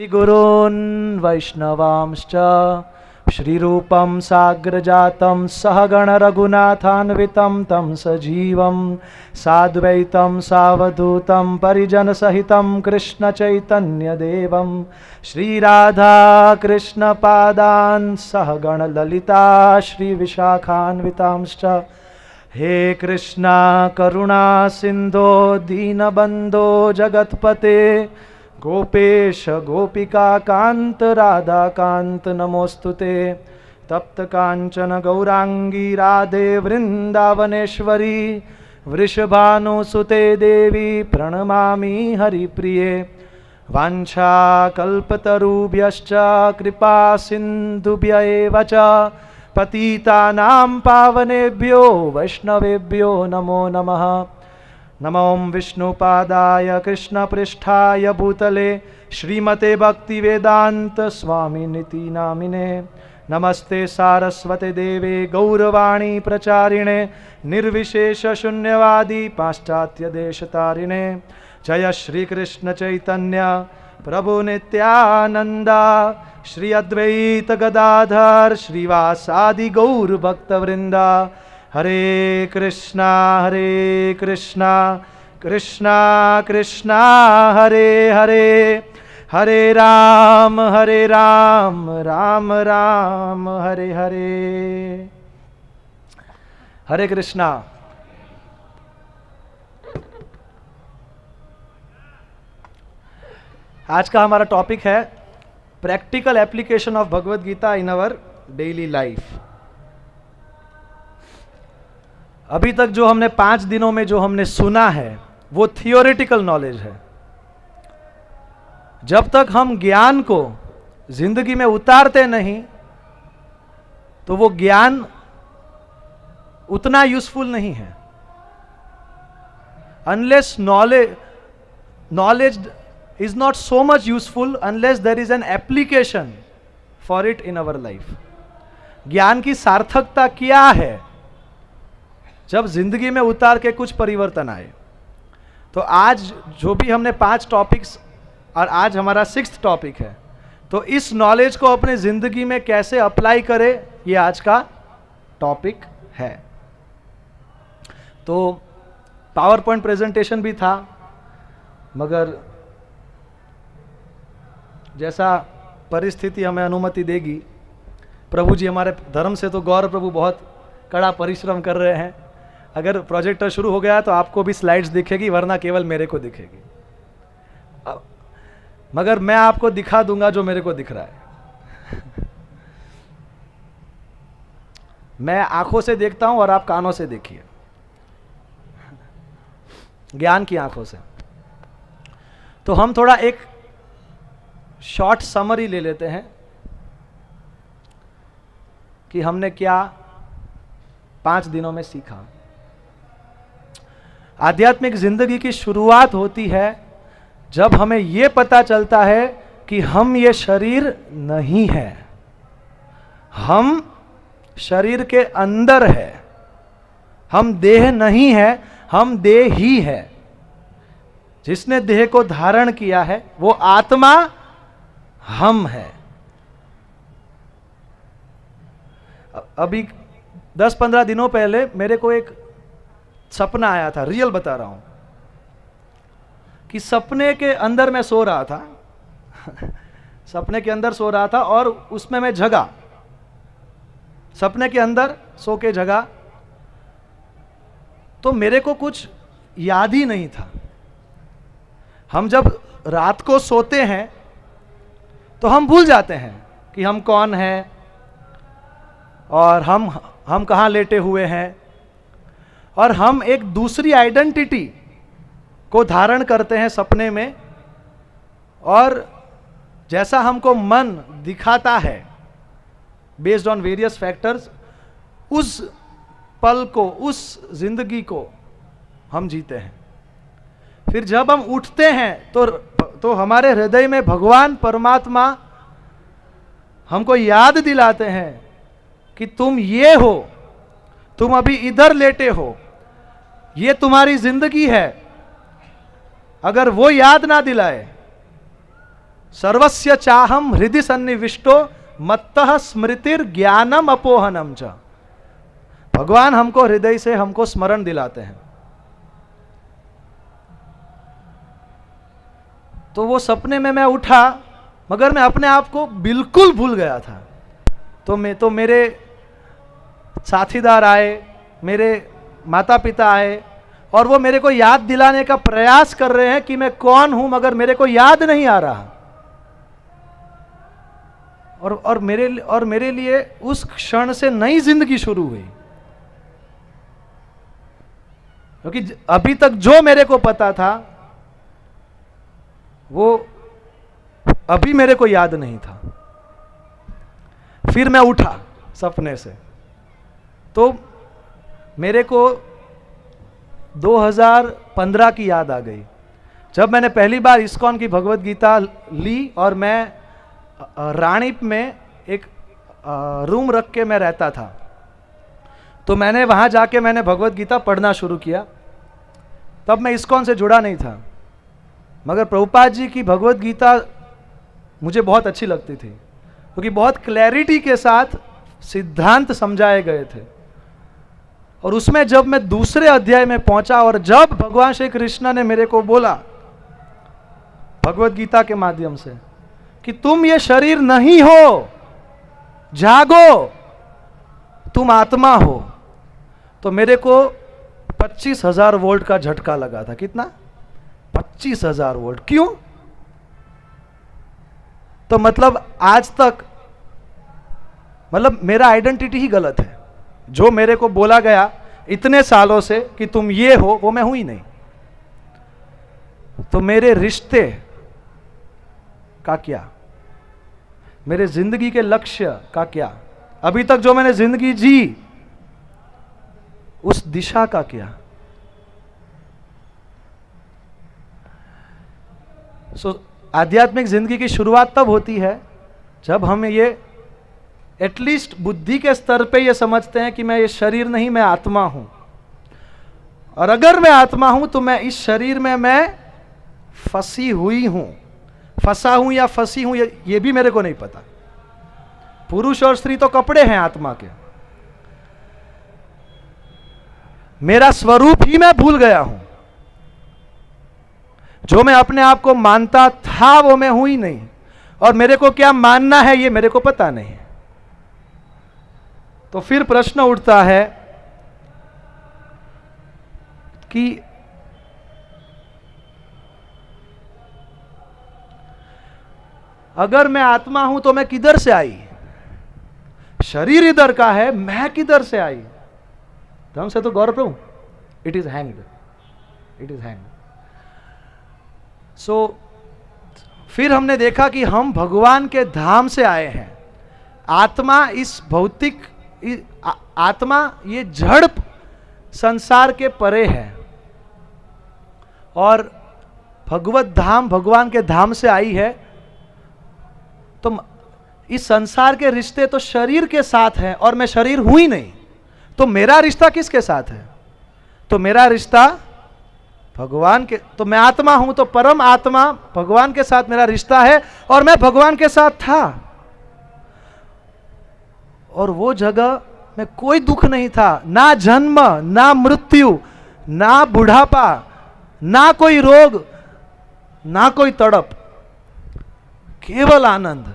गुरून् वैष्णवांश्च श्रीरूपं साग्रजातं सहगण रघुनाथान्वितं तं सजीवं साद्वैतं सावधूतं परिजनसहितं कृष्णचैतन्यदेवं श्रीराधा कृष्णपादान् सहगण ललिता श्रीविशाखान्वितांश्च। हे कृष्णा करुणा सिंधो दीनबंधो जगत्पते गोपेश गोपिका कांत राधा कांत नमोस्तुते। तप्त कांचन गौरांगी राधे वृंदावनेश्वरी वृषभानुसुते देवी प्रणमामि हरिप्रिये। वाञ्छा कल्पतरुभ्यश्च कृपा सिन्धुभ्य एव च पतितानां पावनेभ्यो वैष्णवेभ्यो नमो नमः। नमो विष्णुपादाय कृष्णपृष्ठाय भूतले श्रीमते भक्तिवेदांत स्वामिनिति नामिने। नमस्ते सारस्वते देवे गौरवाणी प्रचारिणे निर्विशेष शून्यवादी पाश्चात्य देशतारिणे। जय श्री कृष्ण चैतन्य प्रभु नित्यानंदा श्री अद्वैत गदाधर श्रीवासादि गौर भक्तवृंदा। हरे कृष्णा कृष्णा कृष्णा हरे हरे हरे राम राम राम हरे हरे। हरे कृष्णा। आज का हमारा टॉपिक है practical application of Bhagavad Gita in our daily life. अभी तक जो हमने 5 दिनों में जो हमने सुना है वो थियोरेटिकल नॉलेज है। जब तक हम ज्ञान को जिंदगी में उतारते नहीं तो वो ज्ञान उतना यूजफुल नहीं है। Unless knowledge is not so much useful unless there is an application for it in our life. ज्ञान की सार्थकता क्या है? जब जिंदगी में उतार के कुछ परिवर्तन आए। तो आज जो भी हमने 5 टॉपिक्स और आज हमारा 6th टॉपिक है, तो इस नॉलेज को अपने जिंदगी में कैसे अप्लाई करें ये आज का टॉपिक है। तो पावर पॉइंट प्रेजेंटेशन भी था, मगर जैसा परिस्थिति हमें अनुमति देगी, प्रभु जी हमारे धर्म से तो गौर प्रभु बहुत कड़ा परिश्रम कर रहे हैं। अगर प्रोजेक्टर शुरू हो गया तो आपको भी स्लाइड्स दिखेगी, वरना केवल मेरे को दिखेगी। मगर मैं आपको दिखा दूंगा जो मेरे को दिख रहा है। मैं आंखों से देखता हूं और आप कानों से देखिए, ज्ञान की आंखों से। तो हम थोड़ा एक शॉर्ट समरी ले लेते हैं कि हमने क्या 5 दिनों में सीखा। आध्यात्मिक जिंदगी की शुरुआत होती है जब हमें यह पता चलता है कि हम ये शरीर नहीं है, हम शरीर के अंदर है। हम देह नहीं है, हम देह ही है। जिसने देह को धारण किया है वो आत्मा हम है। अभी 10-15 दिनों पहले मेरे को एक सपना आया था, रियल बता रहा हूं, कि सपने के अंदर मैं सो रहा था सपने के अंदर सो रहा था और उसमें मैं जगा। सपने के अंदर सो के जगा तो मेरे को कुछ याद ही नहीं था। हम जब रात को सोते हैं तो हम भूल जाते हैं कि हम कौन हैं और हम कहाँ लेटे हुए हैं, और हम एक दूसरी आइडेंटिटी को धारण करते हैं सपने में। और जैसा हमको मन दिखाता है बेस्ड ऑन वेरियस फैक्टर्स, उस पल को, उस जिंदगी को हम जीते हैं। फिर जब हम उठते हैं तो हमारे हृदय में भगवान परमात्मा हमको याद दिलाते हैं कि तुम ये हो, तुम अभी इधर लेटे हो, ये तुम्हारी जिंदगी है। अगर वो याद ना दिलाए सर्वस्य चाहम हृदय सन्निविष्टो मत्तः स्मृतिर ज्ञानम अपोहनम च। भगवान हमको हृदय से हमको स्मरण दिलाते हैं। तो वो सपने में मैं उठा, मगर मैं अपने आप को बिल्कुल भूल गया था। तो मेरे साथीदार आए, मेरे माता पिता आए, और वो मेरे को याद दिलाने का प्रयास कर रहे हैं कि मैं कौन हूं, मगर मेरे को याद नहीं आ रहा। और मेरे लिए उस क्षण से नई जिंदगी शुरू हुई, क्योंकि अभी तक जो मेरे को पता था वो अभी मेरे को याद नहीं था। फिर मैं उठा सपने से, तो मेरे को 2015 की याद आ गई, जब मैंने पहली बार इस्कॉन की भगवत गीता ली, और मैं रानीप में एक रूम रख के मैं रहता था। तो मैंने वहां जाके मैंने भगवत गीता पढ़ना शुरू किया। तब मैं इस्कॉन से जुड़ा नहीं था, मगर प्रभुपाद जी की भगवत गीता मुझे बहुत अच्छी लगती थी, क्योंकि बहुत क्लैरिटी के साथ सिद्धांत समझाए गए थे। और उसमें जब मैं दूसरे अध्याय में पहुंचा, और जब भगवान श्री कृष्ण ने मेरे को बोला भगवत गीता के माध्यम से कि तुम ये शरीर नहीं हो, जागो, तुम आत्मा हो, तो मेरे को 25,000 वोल्ट का झटका लगा था। कितना? 25,000 वोल्ट। क्यों? तो मतलब आज तक मेरा आइडेंटिटी ही गलत है। जो मेरे को बोला गया इतने सालों से कि तुम ये हो, वो मैं हूं ही नहीं। तो मेरे रिश्ते का क्या, मेरे जिंदगी के लक्ष्य का क्या, अभी तक जो मैंने जिंदगी जी उस दिशा का क्या। आध्यात्मिक जिंदगी की शुरुआत तब होती है जब हम ये एटलीस्ट बुद्धि के स्तर पे ये समझते हैं कि मैं ये शरीर नहीं, मैं आत्मा हूं। और अगर मैं आत्मा हूं तो मैं इस शरीर में मैं फंसी हुई हूं, फंसा हूं या फंसी हूं, ये भी मेरे को नहीं पता। पुरुष और स्त्री तो कपड़े हैं आत्मा के। मेरा स्वरूप ही मैं भूल गया हूं। जो मैं अपने आप को मानता था वो मैं हूं ही नहीं, और मेरे को क्या मानना है ये मेरे को पता नहीं। तो फिर प्रश्न उठता है कि अगर मैं आत्मा हूं तो मैं किधर से आई? शरीर इधर का है, मैं किधर से आई? ढंग से तो Gaur Prabhu, it is hanged, it is hanged. So फिर हमने देखा कि हम भगवान के धाम से आए हैं। आत्मा इस भौतिक आत्मा ये जड़ संसार के परे है, और भगवत धाम भगवान के धाम से आई है। तो इस संसार के रिश्ते तो शरीर के साथ हैं, और मैं शरीर हूं ही नहीं। तो मेरा रिश्ता किसके साथ है? तो मेरा रिश्ता भगवान के, तो मैं आत्मा हूं तो परम आत्मा भगवान के साथ मेरा रिश्ता है, और मैं भगवान के साथ था। और वो जगह में कोई दुख नहीं था, ना जन्म, ना मृत्यु, ना बुढ़ापा, ना कोई रोग, ना कोई तड़प, केवल आनंद।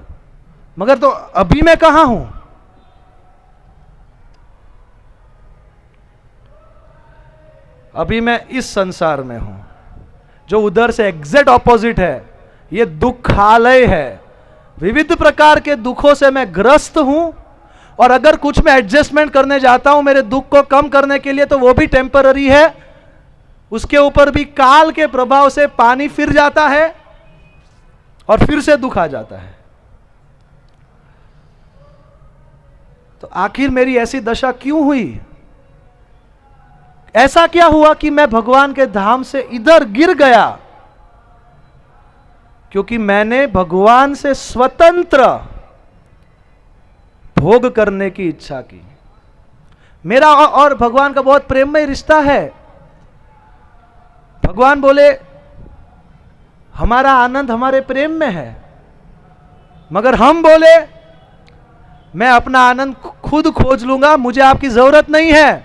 मगर तो अभी मैं कहां हूं? अभी मैं इस संसार में हूं, जो उधर से एग्जैक्ट ऑपोजिट है। ये दुखालय है, विविध प्रकार के दुखों से मैं ग्रस्त हूं, और अगर कुछ मैं एडजस्टमेंट करने जाता हूं मेरे दुख को कम करने के लिए, तो वो भी टेम्पररी है। उसके ऊपर भी काल के प्रभाव से पानी फिर जाता है, और फिर से दुख आ जाता है। तो आखिर मेरी ऐसी दशा क्यों हुई? ऐसा क्या हुआ कि मैं भगवान के धाम से इधर गिर गया? क्योंकि मैंने भगवान से स्वतंत्र भोग करने की इच्छा की। मेरा और भगवान का बहुत प्रेममय रिश्ता है। भगवान बोले हमारा आनंद हमारे प्रेम में है, मगर हम बोले मैं अपना आनंद खुद खोज लूंगा, मुझे आपकी जरूरत नहीं है।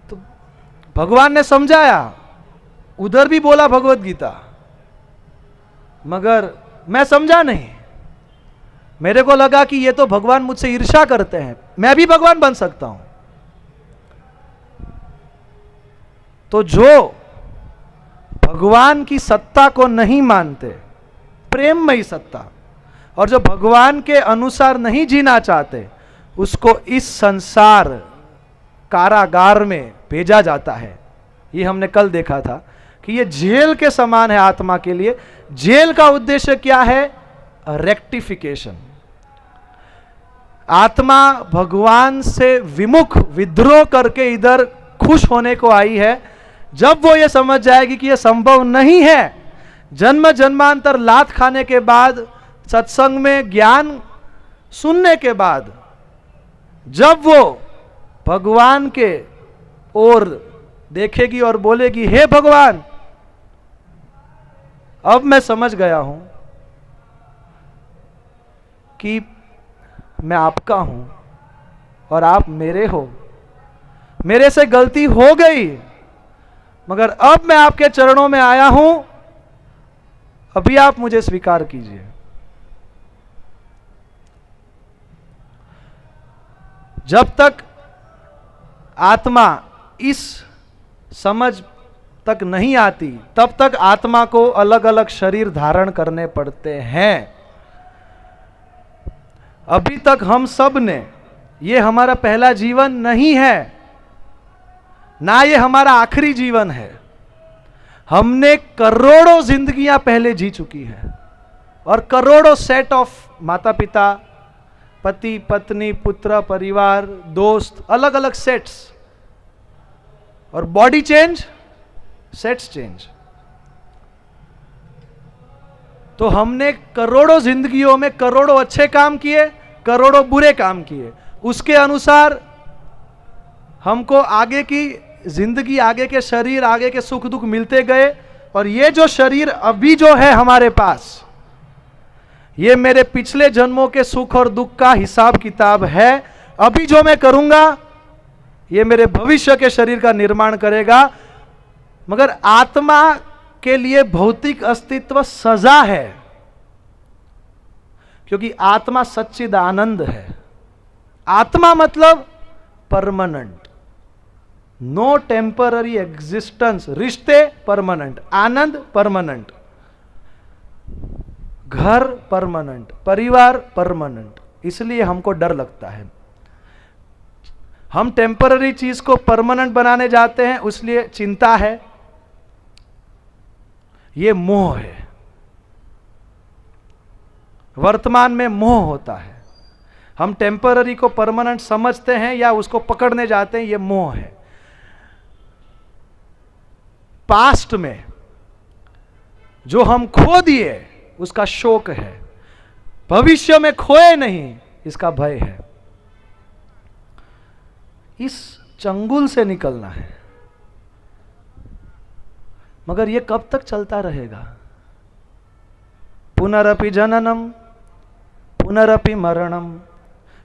तो भगवान ने समझाया, उधर भी बोला भगवत गीता, मगर मैं समझा नहीं। मेरे को लगा कि ये तो भगवान मुझसे ईर्ष्या करते हैं, मैं भी भगवान बन सकता हूं। तो जो भगवान की सत्ता को नहीं मानते, प्रेममयी सत्ता, और जो भगवान के अनुसार नहीं जीना चाहते, उसको इस संसार कारागार में भेजा जाता है। ये हमने कल देखा था कि ये जेल के समान है आत्मा के लिए। जेल का उद्देश्य क्या है? रेक्टिफिकेशन। आत्मा भगवान से विमुख विद्रोह करके इधर खुश होने को आई है। जब वो ये समझ जाएगी कि ये संभव नहीं है, जन्म जन्मांतर लात खाने के बाद, सत्संग में ज्ञान सुनने के बाद, जब वो भगवान के ओर देखेगी और बोलेगी, हे भगवान, अब मैं समझ गया हूं कि मैं आपका हूं और आप मेरे हो, मेरे से गलती हो गई, मगर अब मैं आपके चरणों में आया हूं, अभी आप मुझे स्वीकार कीजिए। जब तक आत्मा इस समझ तक नहीं आती, तब तक आत्मा को अलग अलग शरीर धारण करने पड़ते हैं। अभी तक हम सब ने, ये हमारा पहला जीवन नहीं है, ना ये हमारा आखिरी जीवन है। हमने करोड़ों जिंदगियां पहले जी चुकी है, और करोड़ों सेट ऑफ माता पिता, पति पत्नी, पुत्र, परिवार, दोस्त, अलग अलग सेट्स, और बॉडी चेंज, सेट्स चेंज। तो हमने करोड़ों जिंदगियों में करोड़ों अच्छे काम किए, करोड़ों बुरे काम किए। उसके अनुसार हमको आगे की जिंदगी, आगे के शरीर, आगे के सुख दुख मिलते गए। और ये जो शरीर अभी जो है हमारे पास, ये मेरे पिछले जन्मों के सुख और दुख का हिसाब किताब है। अभी जो मैं करूंगा, ये मेरे भविष्य के शरीर का निर्माण करेगा। मगर आत्मा के लिए भौतिक अस्तित्व सजा है, क्योंकि आत्मा सच्चिदानंद है। आत्मा मतलब परमानेंट, नो टेम्पररी एग्जिस्टेंस। रिश्ते परमानेंट, आनंद परमानेंट, घर परमानेंट, परिवार परमानेंट। इसलिए हमको डर लगता है। हम टेम्पररी चीज को परमानेंट बनाने जाते हैं, इसलिए चिंता है, ये मोह है। वर्तमान में मोह होता है। हम टेम्पररी को परमानेंट समझते हैं या उसको पकड़ने जाते हैं, ये मोह है। पास्ट में जो हम खो दिए उसका शोक है, भविष्य में खोए नहीं इसका भय है। इस चंगुल से निकलना है। मगर ये कब तक चलता रहेगा? पुनरपि जननम पुनरपि मरणम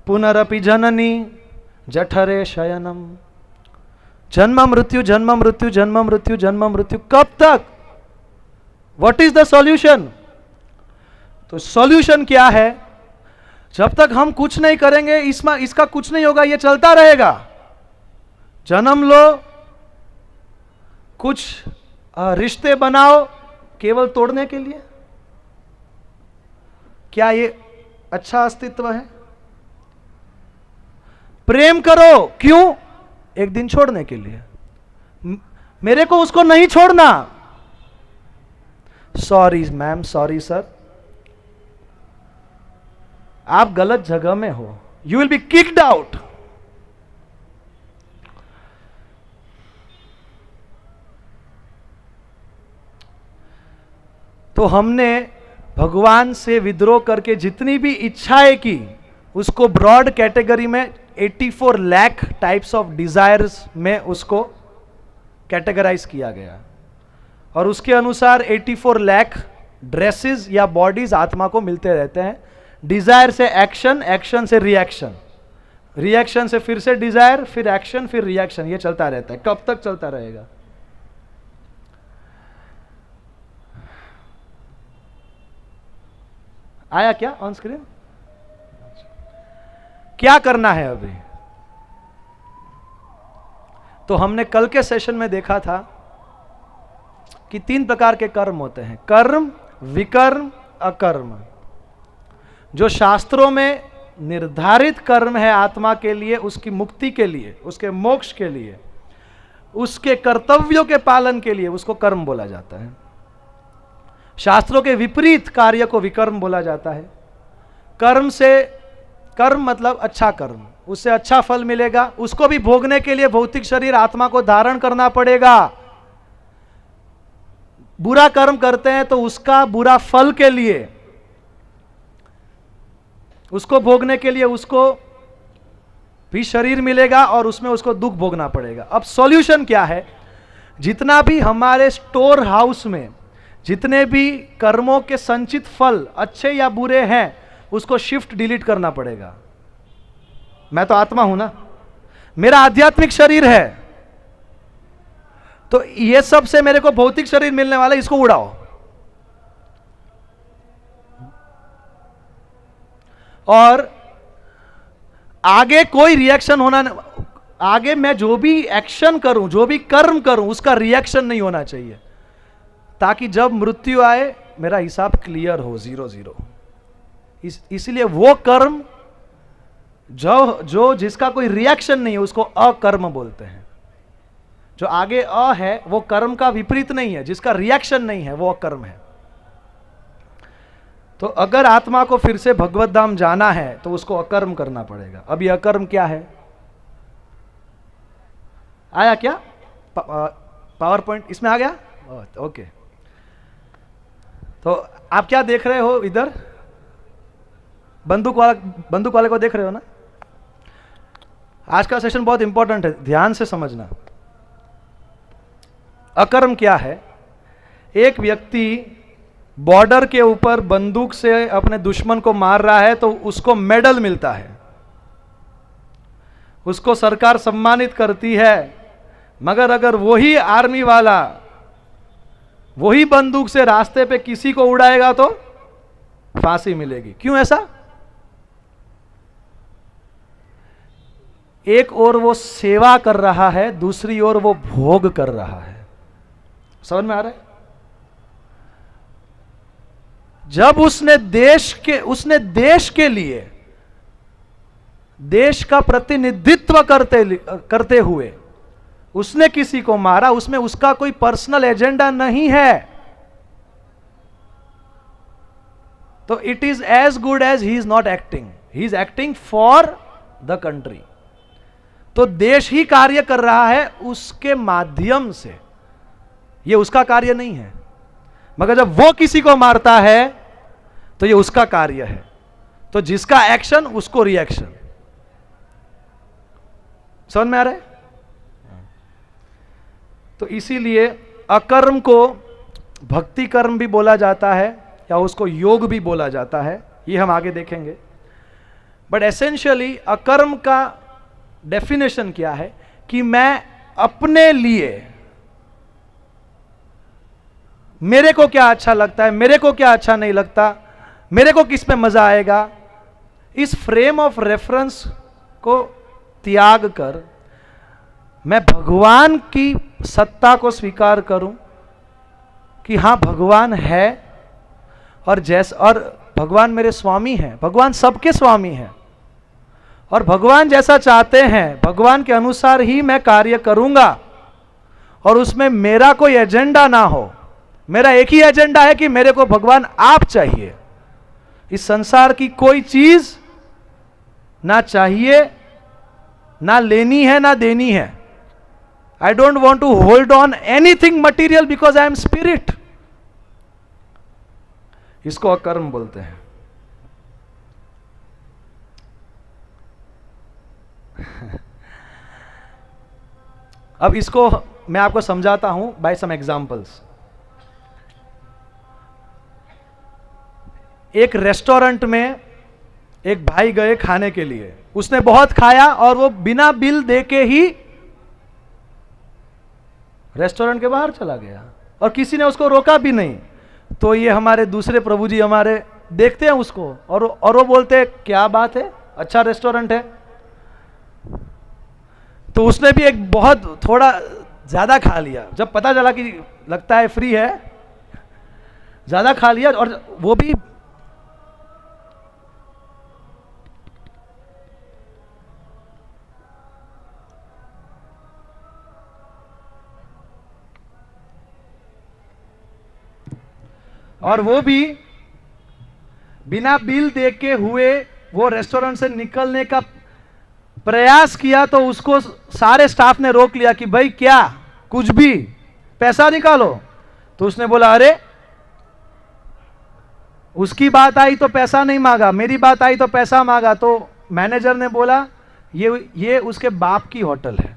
पुनरपि जननी जठरे शयनम। जन्म मृत्यु, जन्म मृत्यु, जन्म मृत्यु, जन्म मृत्यु, कब तक? What is the solution? तो सॉल्यूशन क्या है? जब तक हम कुछ नहीं करेंगे, इसका कुछ नहीं होगा, ये चलता रहेगा। जन्म लो, कुछ रिश्ते बनाओ केवल तोड़ने के लिए। क्या ये अच्छा अस्तित्व है? प्रेम करो, क्यों? एक दिन छोड़ने के लिए। मेरे को उसको नहीं छोड़ना। सॉरी मैम, सॉरी सर, आप गलत जगह में हो, you will be kicked out. तो हमने भगवान से विद्रोह करके जितनी भी इच्छाएं की, उसको ब्रॉड कैटेगरी में 84 लाख टाइप्स ऑफ डिजायर्स में उसको कैटेगराइज किया गया। और उसके अनुसार 84 लाख ड्रेसेस या बॉडीज आत्मा को मिलते रहते हैं। डिजायर से एक्शन, एक्शन से रिएक्शन, रिएक्शन से फिर से डिजायर, फिर एक्शन, फिर रिएक्शन, ये चलता रहता है। कब तक चलता रहेगा? आया क्या ऑन स्क्रीन? क्या करना है अभी? तो हमने कल के सेशन में देखा था कि 3 प्रकार के कर्म होते हैं, कर्म, विकर्म, अकर्म। जो शास्त्रों में निर्धारित कर्म है आत्मा के लिए, उसकी मुक्ति के लिए, उसके मोक्ष के लिए, उसके कर्तव्यों के पालन के लिए, उसको कर्म बोला जाता है। शास्त्रों के विपरीत कार्य को विकर्म बोला जाता है। कर्म से, कर्म मतलब अच्छा कर्म, उससे अच्छा फल मिलेगा, उसको भी भोगने के लिए भौतिक शरीर आत्मा को धारण करना पड़ेगा। बुरा कर्म करते हैं तो उसका बुरा फल के लिए, उसको भोगने के लिए उसको भी शरीर मिलेगा और उसमें उसको दुख भोगना पड़ेगा। अब सॉल्यूशन क्या है? जितना भी हमारे स्टोर हाउस में जितने भी कर्मों के संचित फल अच्छे या बुरे हैं, उसको शिफ्ट डिलीट करना पड़ेगा। मैं तो आत्मा हूं ना, मेरा आध्यात्मिक शरीर है, तो ये सब से मेरे को भौतिक शरीर मिलने वाला, इसको उड़ाओ। और आगे कोई रिएक्शन होना, आगे मैं जो भी एक्शन करूं, जो भी कर्म करूं, उसका रिएक्शन नहीं होना चाहिए, ताकि जब मृत्यु आए मेरा हिसाब क्लियर हो, 0-0। इसलिए वो कर्म जो जिसका कोई रिएक्शन नहीं है उसको अकर्म बोलते हैं। जो आगे अ है वो कर्म का विपरीत नहीं है, जिसका रिएक्शन नहीं है वो अकर्म है। तो अगर आत्मा को फिर से भगवत धाम जाना है तो उसको अकर्म करना पड़ेगा। अब ये अकर्म क्या है? आया क्या पावर पॉइंट? इसमें आ गया? ओके। तो आप क्या देख रहे हो इधर? बंदूक वाले को देख रहे हो ना? आज का सेशन बहुत इंपॉर्टेंट है, ध्यान से समझना। अकर्म क्या है? एक व्यक्ति बॉर्डर के ऊपर बंदूक से अपने दुश्मन को मार रहा है तो उसको मेडल मिलता है, उसको सरकार सम्मानित करती है। मगर अगर वही आर्मी वाला वही बंदूक से रास्ते पे किसी को उड़ाएगा तो फांसी मिलेगी। क्यों ऐसा? एक ओर वो सेवा कर रहा है, दूसरी ओर वो भोग कर रहा है। समझ में आ रहा है? जब उसने देश के लिए, देश का प्रतिनिधित्व करते हुए उसने किसी को मारा, उसमें उसका कोई पर्सनल एजेंडा नहीं है, तो it is as good as he is not acting, he is acting for the country. तो देश ही कार्य कर रहा है उसके माध्यम से, ये उसका कार्य नहीं है। मगर जब वो किसी को मारता है तो ये उसका कार्य है। तो जिसका एक्शन उसको रिएक्शन। समझ में आ रहा है? तो इसीलिए अकर्म को भक्ति कर्म भी बोला जाता है या उसको योग भी बोला जाता है, ये हम आगे देखेंगे। बट एसेंशियली अकर्म का डेफिनेशन क्या है कि मैं अपने लिए, मेरे को क्या अच्छा लगता है, मेरे को क्या अच्छा नहीं लगता, मेरे को किस पे मजा आएगा, इस फ्रेम ऑफ रेफरेंस को त्याग कर मैं भगवान की सत्ता को स्वीकार करूं कि हां भगवान है और भगवान मेरे स्वामी हैं, भगवान सबके स्वामी हैं और भगवान जैसा चाहते हैं भगवान के अनुसार ही मैं कार्य करूंगा और उसमें मेरा कोई एजेंडा ना हो। मेरा एक ही एजेंडा है कि मेरे को भगवान आप चाहिए, इस संसार की कोई चीज ना चाहिए, ना लेनी है ना देनी है। I don't want to hold on anything material because I am spirit. इसको अकर्म बोलते हैं। अब इसको मैं आपको समझाता हूं by some examples. एक रेस्टोरेंट में एक भाई गए खाने के लिए, उसने बहुत खाया और वो बिना बिल दे के ही रेस्टोरेंट के बाहर चला गया और किसी ने उसको रोका भी नहीं। तो ये हमारे दूसरे प्रभु जी हमारे देखते हैं उसको और वो बोलते हैं क्या बात है, अच्छा रेस्टोरेंट है। तो उसने भी एक बहुत थोड़ा ज्यादा खा लिया, जब पता चला कि लगता है फ्री है, ज्यादा खा लिया और वो भी बिना बिल दे के हुए वो रेस्टोरेंट से निकलने का प्रयास किया। तो उसको सारे स्टाफ ने रोक लिया कि भाई क्या, कुछ भी, पैसा निकालो। तो उसने बोला अरे, उसकी बात आई तो पैसा नहीं मांगा, मेरी बात आई तो पैसा मांगा। तो मैनेजर ने बोला ये उसके बाप की होटल है,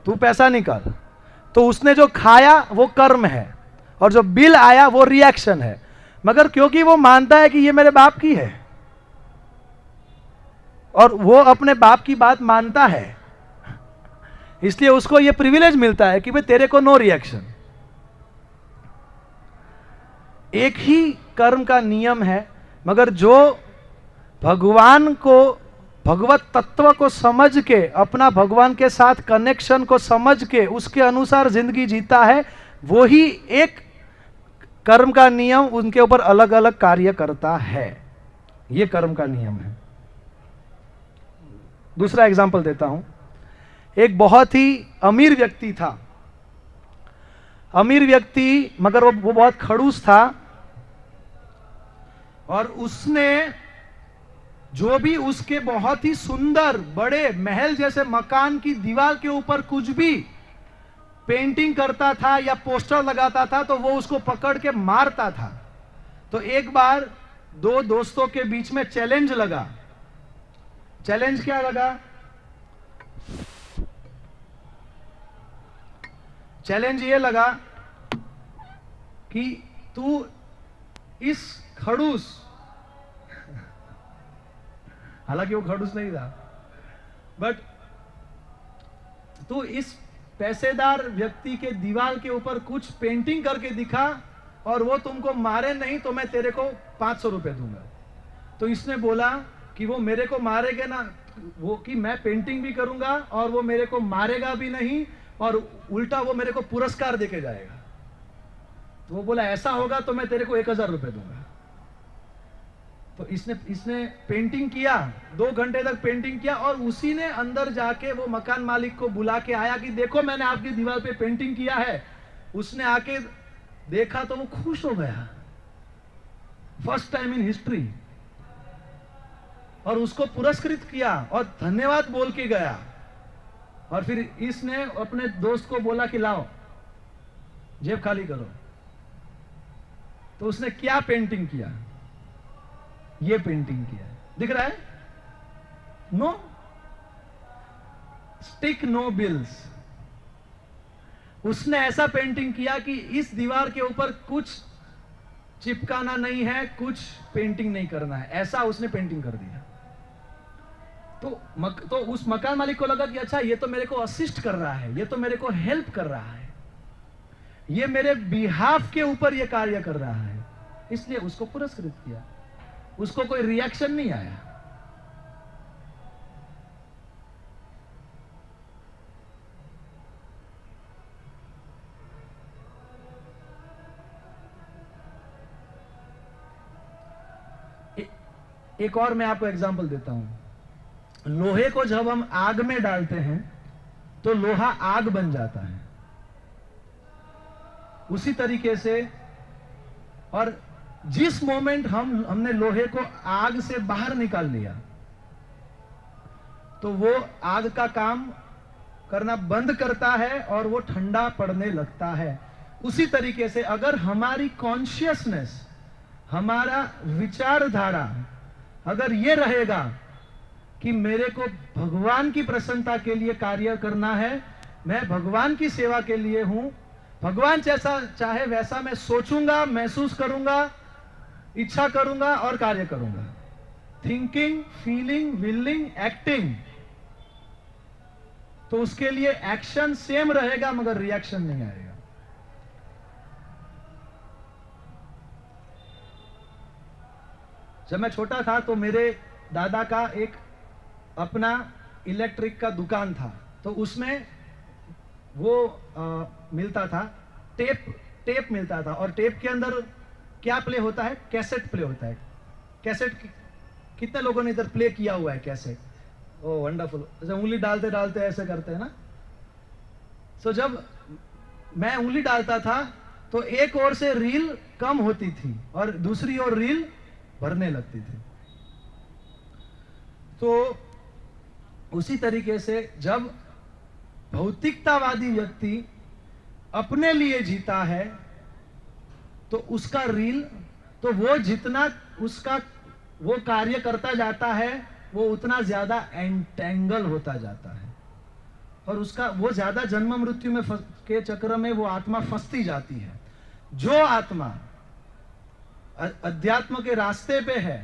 तू पैसा निकाल। तो उसने जो खाया वो कर्म है और जो बिल आया वो रिएक्शन है। मगर क्योंकि वो मानता है कि ये मेरे बाप की है और वो अपने बाप की बात मानता है, इसलिए उसको ये प्रिविलेज मिलता है कि भाई तेरे को नो रिएक्शन। एक ही कर्म का नियम है, मगर जो भगवान को, भगवत तत्व को समझ के, अपना भगवान के साथ कनेक्शन को समझ के उसके अनुसार जिंदगी जीता है, वो ही एक कर्म का नियम उनके ऊपर अलग अलग कार्य करता है। ये कर्म का नियम है। दूसरा एग्जांपल देता हूं। एक बहुत ही अमीर व्यक्ति था, अमीर व्यक्ति, मगर वो बहुत खड़ूस था और उसने जो भी उसके बहुत ही सुंदर बड़े महल जैसे मकान की दीवार के ऊपर कुछ भी पेंटिंग करता था या पोस्टर लगाता था तो वो उसको पकड़ के मारता था। तो एक बार दो दोस्तों के बीच में चैलेंज लगा। चैलेंज क्या लगा? चैलेंज ये लगा कि तू इस खड़ूस, हालांकि वो खड़ूस नहीं था, बट तू इस पैसेदार व्यक्ति के दीवार के ऊपर कुछ पेंटिंग करके दिखा और वो तुमको मारे नहीं तो मैं तेरे को 500 रुपए दूंगा। तो इसने बोला कि वो मेरे को मारेगा ना, वो कि मैं पेंटिंग भी करूंगा और वो मेरे को मारेगा भी नहीं और उल्टा वो मेरे को पुरस्कार देके जाएगा। तो वो बोला ऐसा होगा तो मैं तेरे को 1000 रुपए दूंगा। तो इसने पेंटिंग किया, 2 घंटे तक पेंटिंग किया और उसी ने अंदर जाके वो मकान मालिक को बुला के आया कि देखो मैंने आपकी दीवार पे पेंटिंग किया है। उसने आके देखा तो वो खुश हो गया, फर्स्ट टाइम इन हिस्ट्री, और उसको पुरस्कृत किया और धन्यवाद बोल के गया। और फिर इसने अपने दोस्त को बोला कि लाओ जेब खाली करो। तो उसने क्या पेंटिंग किया? ये पेंटिंग किया, दिख रहा है? No stick no bills. उसने ऐसा पेंटिंग किया कि इस दीवार के ऊपर कुछ चिपकाना नहीं है, कुछ पेंटिंग नहीं करना है, ऐसा उसने पेंटिंग कर दिया। तो उस मकान मालिक को लगा कि अच्छा ये तो मेरे को असिस्ट कर रहा है, ये तो मेरे को हेल्प कर रहा है, ये मेरे बिहाफ के ऊपर ये कार्य कर रहा है, इसलिए उसको पुरस्कृत किया। उसको कोई रिएक्शन नहीं आया। एक और मैं आपको एग्जांपल देता हूं। लोहे को जब हम आग में डालते हैं तो लोहा आग बन जाता है, उसी तरीके से। और जिस मोमेंट हमने लोहे को आग से बाहर निकाल लिया तो वो आग का काम करना बंद करता है और वो ठंडा पड़ने लगता है। उसी तरीके से अगर हमारी कॉन्शियसनेस, हमारा विचारधारा अगर ये रहेगा कि मेरे को भगवान की प्रसन्नता के लिए कार्य करना है, मैं भगवान की सेवा के लिए हूं, भगवान जैसा चाहे वैसा मैं सोचूंगा, महसूस करूंगा, इच्छा करूंगा और कार्य करूंगा। थिंकिंग, फीलिंग, विलिंग, एक्टिंग, तो उसके लिए एक्शन सेम रहेगा मगर रिएक्शन नहीं आएगा। जब मैं छोटा था तो मेरे दादा का एक अपना इलेक्ट्रिक का दुकान था, तो उसमें वो मिलता था, टेप मिलता था, और टेप के अंदर क्या प्ले होता है? कैसेट प्ले होता है। कैसेट कितने लोगों ने इधर प्ले किया हुआ है कैसेट? ओ वंडरफुल। जैसे उंगली डालते डालते ऐसे करते हैं ना। सो जब मैं उंगली डालता था तो एक ओर से रील कम होती थी और दूसरी ओर रील भरने लगती थी। तो उसी तरीके से जब भौतिकतावादी व्यक्ति अपने लिए जीता है तो उसका रील, तो वो जितना उसका वो कार्य करता जाता है वो उतना ज्यादा एंटेंगल होता जाता है और उसका वो ज्यादा जन्म मृत्यु में के चक्र में वो आत्मा फंसती जाती है। जो आत्मा अध्यात्म के रास्ते पे है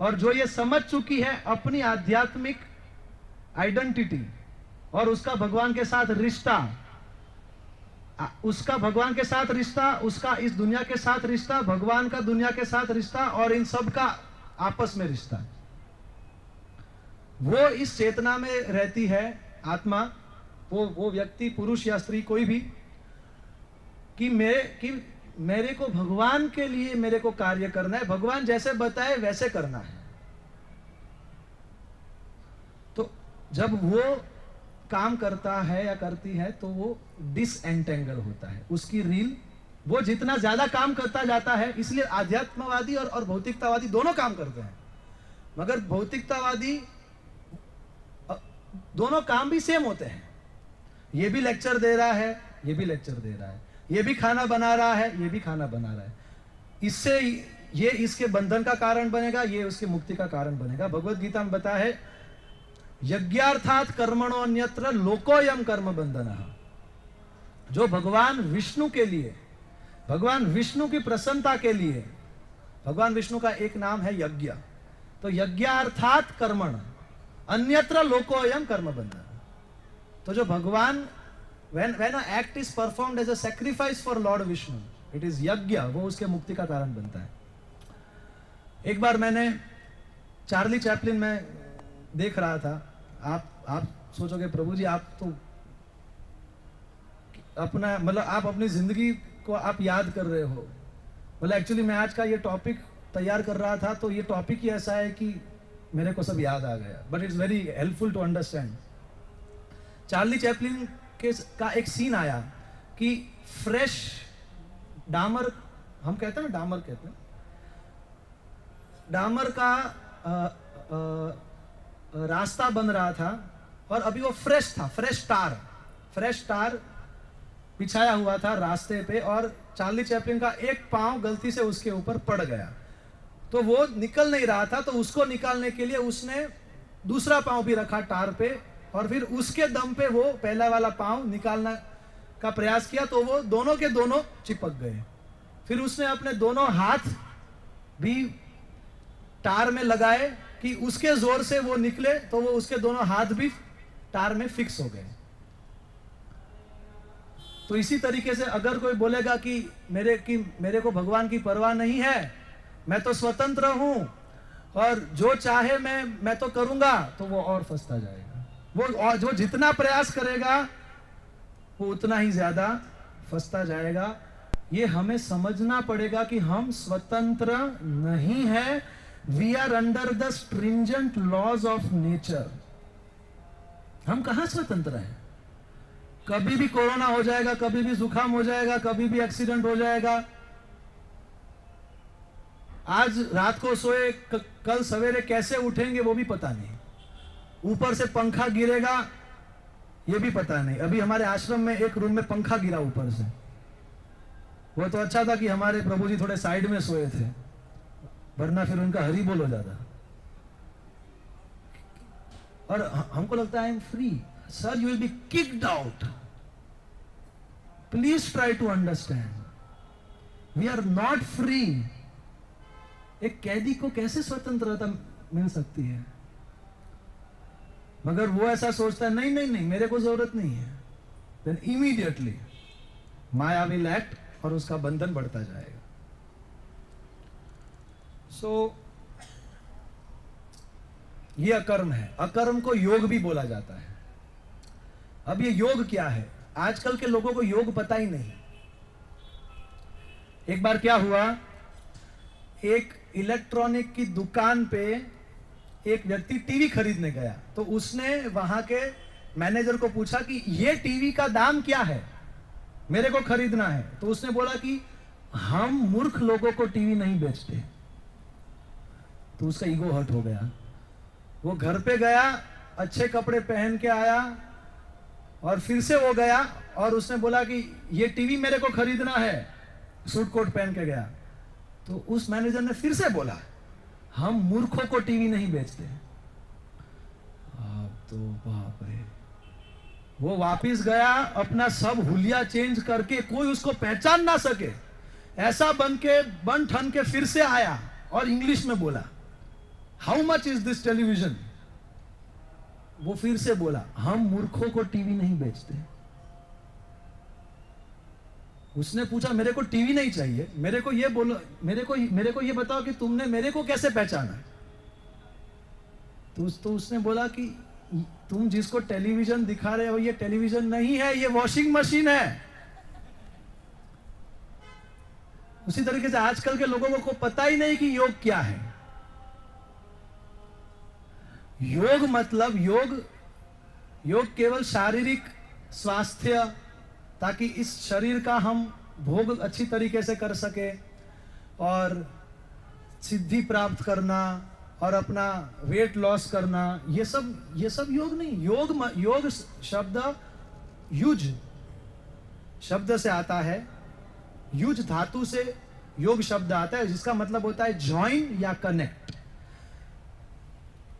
और जो ये समझ चुकी है अपनी आध्यात्मिक आइडेंटिटी और उसका भगवान के साथ रिश्ता, उसका भगवान के साथ रिश्ता, उसका इस दुनिया के साथ रिश्ता, भगवान का दुनिया के साथ रिश्ता और इन सब का आपस में रिश्ता, वो इस चेतना में रहती है आत्मा, वो व्यक्ति, पुरुष या स्त्री कोई भी, कि मेरे को भगवान के लिए मेरे को कार्य करना है, भगवान जैसे बताए वैसे करना है। तो जब वो काम करता है या करती है तो वो डिसएंटेंगल होता है, उसकी रील, वो जितना ज्यादा काम करता जाता है। इसलिए आध्यात्मवादी और भौतिकतावादी दोनों काम करते हैं, मगर भौतिकतावादी दोनों काम भी सेम होते हैं। ये भी लेक्चर दे रहा है, ये भी लेक्चर दे रहा है, ये भी खाना बना रहा है, ये भी खाना बना रहा है। इससे ये इसके बंधन का कारण बनेगा, ये उसकी मुक्ति का कारण बनेगा। भगवत गीता में बताया है, यज्ञार्थात कर्मणो अन्यत्र लोकोयम कर्म बंधनः। जो भगवान विष्णु के लिए, भगवान विष्णु की प्रसन्नता के लिए, भगवान विष्णु का एक नाम है यज्ञ, तो यज्ञार्थात कर्मण अन्यत्र लोकोयम कर्म बंधनः। तो जो भगवान when an act is performed as a sacrifice for Lord Vishnu, it is यज्ञ, वो उसके मुक्ति का कारण बनता है। एक बार मैंने चार्ली चैपलिन में देख रहा था। आप सोचोगे प्रभु जी आप तो अपना मतलब आप अपनी जिंदगी को आप याद कर रहे हो। मतलब एक्चुअली मैं आज का ये टॉपिक तैयार कर रहा था तो ये टॉपिक ही ऐसा है कि मेरे को सब याद आ गया, but it's very helpful to understand. Charlie Chaplin का एक सीन आया कि फ्रेश डामर, हम कहते हैं ना डामर कहते हैं, डामर का रास्ता बन रहा था और अभी वो फ्रेश था, फ्रेश टार बिछाया हुआ था रास्ते पे और चार्ली चैपलिन का एक पांव गलती से उसके ऊपर पड़ गया तो वो निकल नहीं रहा था। तो उसको निकालने के लिए उसने दूसरा पांव भी रखा टार पे और फिर उसके दम पे वो पहला वाला पांव निकालने का प्रयास किया तो वो दोनों के दोनों चिपक गए। फिर उसने अपने दोनों हाथ भी टार में लगाए कि उसके जोर से वो निकले, तो वो उसके दोनों हाथ भी टार में फिक्स हो गए। तो इसी तरीके से अगर कोई बोलेगा कि मेरे को भगवान की परवाह नहीं है, मैं तो स्वतंत्र हूं और जो चाहे मैं तो करूंगा, तो वो और फंसता जाएगा। वो जो जितना प्रयास करेगा वो उतना ही ज्यादा फंसता जाएगा। ये हमें समझना पड़ेगा कि हम स्वतंत्र नहीं है। We are under the stringent laws of nature. हम कहां स्वतंत्र हैं? कभी भी कोरोना हो जाएगा, कभी भी जुकाम हो जाएगा, कभी भी एक्सीडेंट हो जाएगा। आज रात को सोए, कल सवेरे कैसे उठेंगे वो भी पता नहीं। ऊपर से पंखा गिरेगा ये भी पता नहीं। अभी हमारे आश्रम में एक रूम में पंखा गिरा ऊपर से। वो तो अच्छा था कि हमारे प्रभु जी थोड़े साइड में सोए थे, वरना फिर उनका हरि बोल हो जाता। और हमको लगता है I am free. Sir you will be kicked out. Please try to understand, we are not free. एक कैदी को कैसे स्वतंत्रता मिल सकती है? मगर वो ऐसा सोचता है, नहीं नहीं नहीं, मेरे को जरूरत नहीं है। Then immediately Maya will act और उसका बंधन बढ़ता जाएगा। सो ये अकर्म है। अकर्म को योग भी बोला जाता है। अब ये योग क्या है? आजकल के लोगों को योग पता ही नहीं। एक बार क्या हुआ, एक इलेक्ट्रॉनिक की दुकान पे एक व्यक्ति टीवी खरीदने गया, तो उसने वहां के मैनेजर को पूछा कि ये टीवी का दाम क्या है, मेरे को खरीदना है। तो उसने बोला कि हम मूर्ख लोगों को टीवी नहीं बेचते। तो उसका ईगो हर्ट हो गया। वो घर पे गया, अच्छे कपड़े पहन के आया और फिर से वो गया और उसने बोला कि ये टीवी मेरे को खरीदना है, सूट कोट पहन के गया। तो उस मैनेजर ने फिर से बोला, हम मूर्खों को टीवी नहीं बेचते। अब तो बाप रे, वो वापिस गया, अपना सब हुलिया चेंज करके, कोई उसको पहचान ना सके ऐसा बन ठन के फिर से आया और इंग्लिश में बोला, how much is this television. वो फिर से बोला, हम मूर्खों को टीवी नहीं बेचते। उसने पूछा, मेरे को टीवी नहीं चाहिए, मेरे को ये बोलो, मेरे को ये बताओ कि तुमने मेरे को कैसे पहचाना। तो उसने बोला कि तुम जिसको टेलीविजन दिखा रहे हो ये टेलीविजन नहीं है, ये वॉशिंग मशीन है। उसी तरीके से आजकल के लोगों को पता ही नहीं कि योग क्या है। योग मतलब योग केवल शारीरिक स्वास्थ्य, ताकि इस शरीर का हम भोग अच्छी तरीके से कर सके और सिद्धि प्राप्त करना और अपना वेट लॉस करना, ये सब योग नहीं। योग शब्द युज शब्द से आता है, युज धातु से योग शब्द आता है, जिसका मतलब होता है ज्वाइन या कनेक्ट।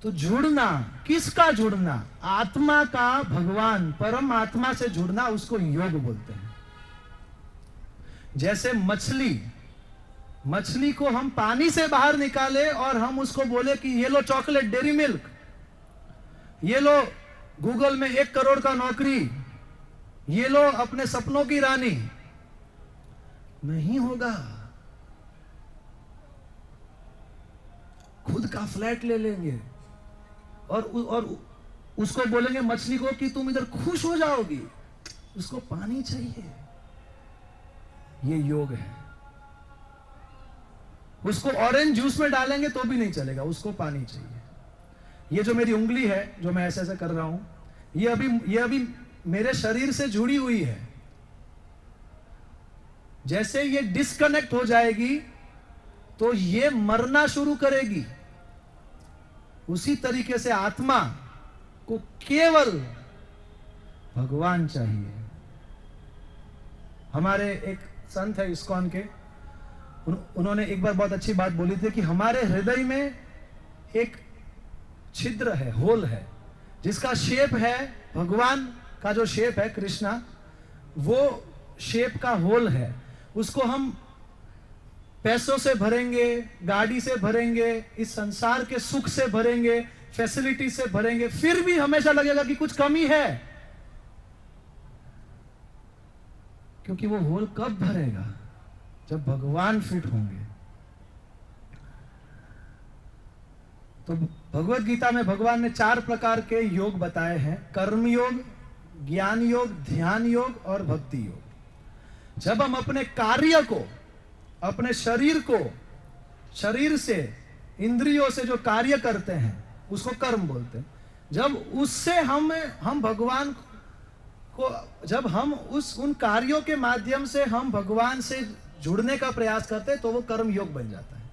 तो जुड़ना, किसका जुड़ना? आत्मा का भगवान परम आत्मा से जुड़ना, उसको योग बोलते हैं। जैसे मछली को हम पानी से बाहर निकाले और हम उसको बोले कि ये लो चॉकलेट डेरी मिल्क, ये लो गूगल में 1 करोड़ का नौकरी, ये लो अपने सपनों की रानी, नहीं होगा। खुद का फ्लैट ले लेंगे और उसको बोलेंगे मछली को कि तुम इधर खुश हो जाओगी, उसको पानी चाहिए। ये योग है। उसको ऑरेंज जूस में डालेंगे तो भी नहीं चलेगा, उसको पानी चाहिए। ये जो मेरी उंगली है, जो मैं ऐसे ऐसे कर रहा हूं, ये अभी मेरे शरीर से जुड़ी हुई है। जैसे ये डिस्कनेक्ट हो जाएगी तो ये मरना शुरू करेगी। उसी तरीके से आत्मा को केवल भगवान चाहिए। हमारे एक संत है इस्कॉन के, उन्होंने एक बार बहुत अच्छी बात बोली थी कि हमारे हृदय में एक छिद्र है, होल है, जिसका शेप है भगवान का, जो शेप है कृष्णा, वो शेप का होल है। उसको हम पैसों से भरेंगे, गाड़ी से भरेंगे, इस संसार के सुख से भरेंगे, फैसिलिटी से भरेंगे, फिर भी हमेशा लगेगा कि कुछ कमी है। क्योंकि वो होल कब भरेगा? जब भगवान फिट होंगे। तो भगवत गीता में भगवान ने 4 प्रकार के योग बताए हैं, कर्म योग, ज्ञान योग, ध्यान योग और भक्ति योग। जब हम अपने कार्य को, अपने शरीर को, शरीर से, इंद्रियों से जो कार्य करते हैं उसको कर्म बोलते हैं। जब उससे हम भगवान को, जब हम उन कार्यों के माध्यम से हम भगवान से जुड़ने का प्रयास करते हैं तो वो कर्म योग बन जाता है।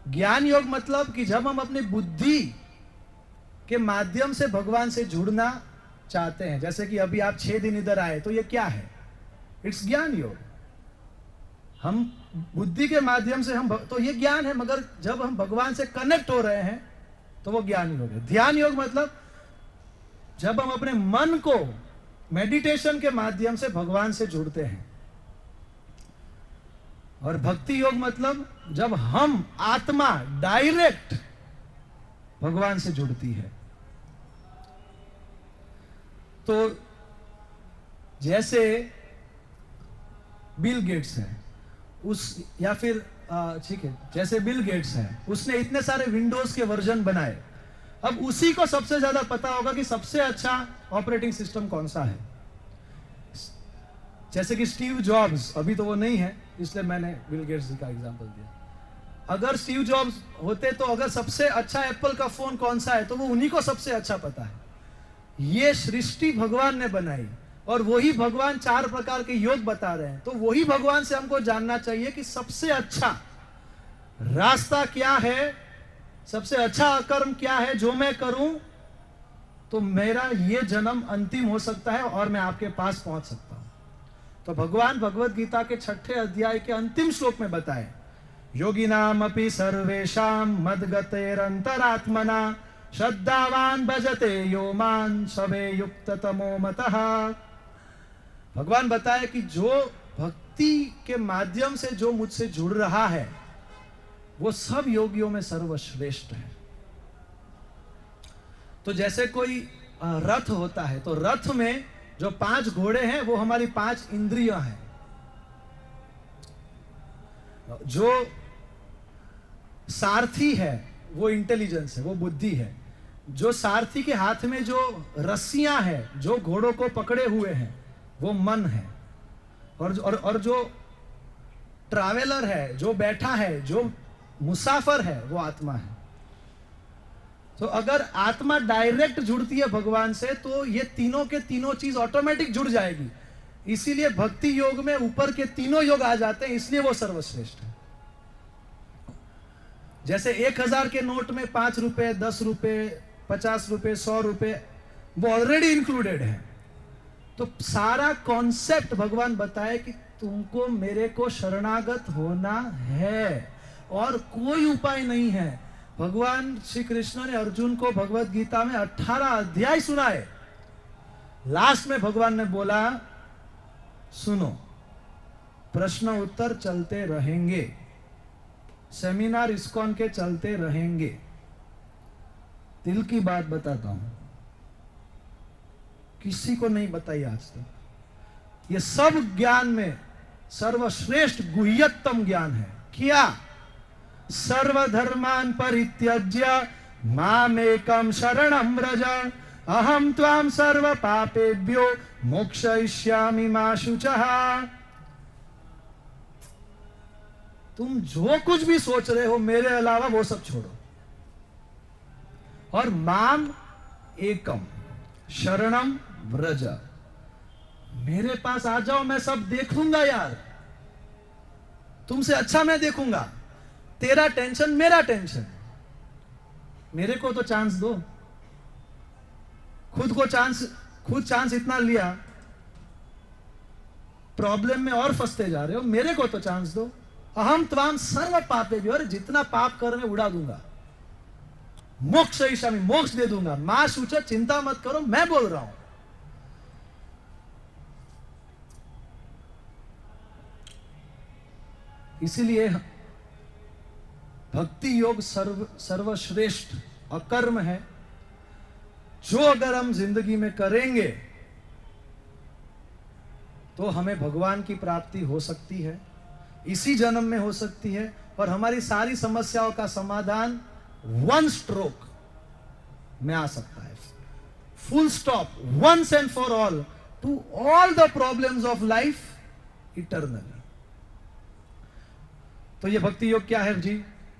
ज्ञान योग मतलब कि जब हम अपनी बुद्धि के माध्यम से भगवान से जुड़ना चाहते हैं, जैसे कि अभी आप 6 दिन इधर आए, तो ये क्या है? इट्स ज्ञान योग। हम बुद्धि के माध्यम से तो ये ज्ञान है, मगर जब हम भगवान से कनेक्ट हो रहे हैं तो वो ज्ञान योग है। ध्यान योग मतलब जब हम अपने मन को मेडिटेशन के माध्यम से भगवान से जुड़ते हैं। और भक्ति योग मतलब जब हम आत्मा डायरेक्ट भगवान से जुड़ती है। तो जैसे बिल गेट्स है उस, या फिर ठीक है, जैसे बिल गेट्स है, उसने इतने सारे विंडोज के वर्जन बनाए। अब उसी को सबसे ज्यादा पता होगा कि सबसे अच्छा ऑपरेटिंग सिस्टम कौन सा है। जैसे कि स्टीव जॉब्स, अभी तो वो नहीं है इसलिए मैंने बिल गेट्स का एग्जांपल दिया। अगर स्टीव जॉब्स होते तो अगर सबसे अच्छा एप्पल का फोन कौन सा है तो वो उन्हीं को सबसे अच्छा पता है। ये सृष्टि भगवान ने बनाई और वही भगवान 4 प्रकार के योग बता रहे हैं। तो वही भगवान से हमको जानना चाहिए कि सबसे अच्छा रास्ता क्या है, सबसे अच्छा कर्म क्या है जो मैं करूं तो मेरा ये जन्म अंतिम हो सकता है और मैं आपके पास पहुंच सकता हूं। तो भगवान भगवत गीता के 6ठे अध्याय के अंतिम श्लोक में बताए, योगिनाम अपि सर्वेषां मद्गतेरंतरात्मना श्रद्धावान भजते यो मां सवे युक्त तमो मतः। भगवान बताए कि जो भक्ति के माध्यम से जो मुझसे जुड़ रहा है वो सब योगियों में सर्वश्रेष्ठ है। तो जैसे कोई रथ होता है तो रथ में जो 5 घोड़े हैं वो हमारी 5 इंद्रियां हैं। जो सारथी है वो इंटेलिजेंस है, वो बुद्धि है। जो सारथी के हाथ में जो रस्सियां हैं जो घोड़ों को पकड़े हुए हैं वो मन है। और जो ट्रैवलर है, जो बैठा है, जो मुसाफिर है वो आत्मा है। तो अगर आत्मा डायरेक्ट जुड़ती है भगवान से तो ये तीनों के तीनों चीज ऑटोमेटिक जुड़ जाएगी। इसीलिए भक्ति योग में ऊपर के तीनों योग आ जाते हैं, इसलिए वो सर्वश्रेष्ठ है। जैसे 1000 के नोट में 5 रुपए, 10 रुपए, 50 रुपए, 100 रुपए वो ऑलरेडी इंक्लूडेड है। तो सारा कॉन्सेप्ट भगवान बताए कि तुमको मेरे को शरणागत होना है और कोई उपाय नहीं है। भगवान श्री कृष्ण ने अर्जुन को भगवत गीता में 18 अध्याय सुनाए। लास्ट में भगवान ने बोला, सुनो, प्रश्न उत्तर चलते रहेंगे, सेमिनार इस्कॉन के चलते रहेंगे। दिल की बात बताता हूं, किसी को नहीं बताई आज तक। ये सब ज्ञान में सर्वश्रेष्ठ गुह्यतम ज्ञान है। क्या? सर्वधर्मान परित्यज्य मामेकम शरणं व्रज अहम त्वाम सर्व पापेभ्यो मोक्षयिष्यामि मा शुचः। तुम जो कुछ भी सोच रहे हो मेरे अलावा वो सब छोड़ो और माम एकम शरणम व्रज, मेरे पास आ जाओ, मैं सब देख लूंगा यार, तुमसे अच्छा मैं देखूंगा। तेरा टेंशन मेरा टेंशन, मेरे को तो चांस दो। खुद चांस इतना लिया, प्रॉब्लम में और फंसते जा रहे हो, मेरे को तो चांस दो। अहम त्वाम सर्व पापे भी, और जितना पाप कर मैं उड़ा दूंगा। मोक्ष ईशामी, मोक्ष दे दूंगा। मां शुच, चिंता मत करो, मैं बोल रहा हूं। इसीलिए भक्ति योग सर्वश्रेष्ठ अकर्म है, जो अगर हम जिंदगी में करेंगे तो हमें भगवान की प्राप्ति हो सकती है, इसी जन्म में हो सकती है, और हमारी सारी समस्याओं का समाधान 1 स्ट्रोक में आ सकता है। Full stop, once and for all, to all the problems of life eternally. तो ये भक्ति योग क्या है जी?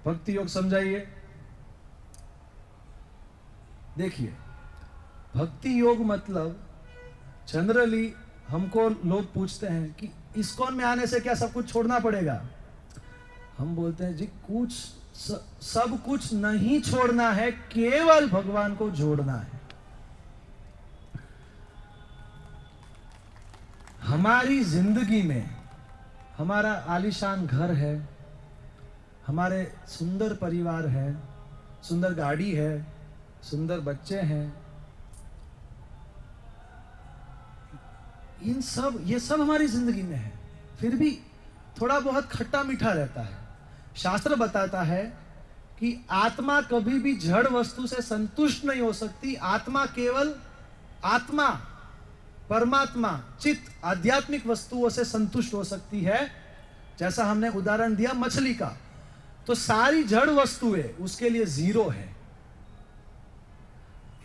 भक्ति योग समझाइए। देखिए, भक्ति योग मतलब जनरली हमको लोग पूछते हैं कि इस्कॉन में आने से क्या सब कुछ छोड़ना पड़ेगा? हम बोलते हैं जी कुछ सब कुछ नहीं छोड़ना है, केवल भगवान को जोड़ना है। हमारी जिंदगी में हमारा आलीशान घर है, हमारे सुंदर परिवार है, सुंदर गाड़ी है, सुंदर बच्चे हैं, ये सब हमारी जिंदगी में है, फिर भी थोड़ा बहुत खट्टा मीठा रहता है। शास्त्र बताता है कि आत्मा कभी भी जड़ वस्तु से संतुष्ट नहीं हो सकती। आत्मा केवल आत्मा, परमात्मा, चित्त, आध्यात्मिक वस्तुओं से संतुष्ट हो सकती है। जैसा हमने उदाहरण दिया मछली का, तो सारी जड़ वस्तुएं उसके लिए जीरो है।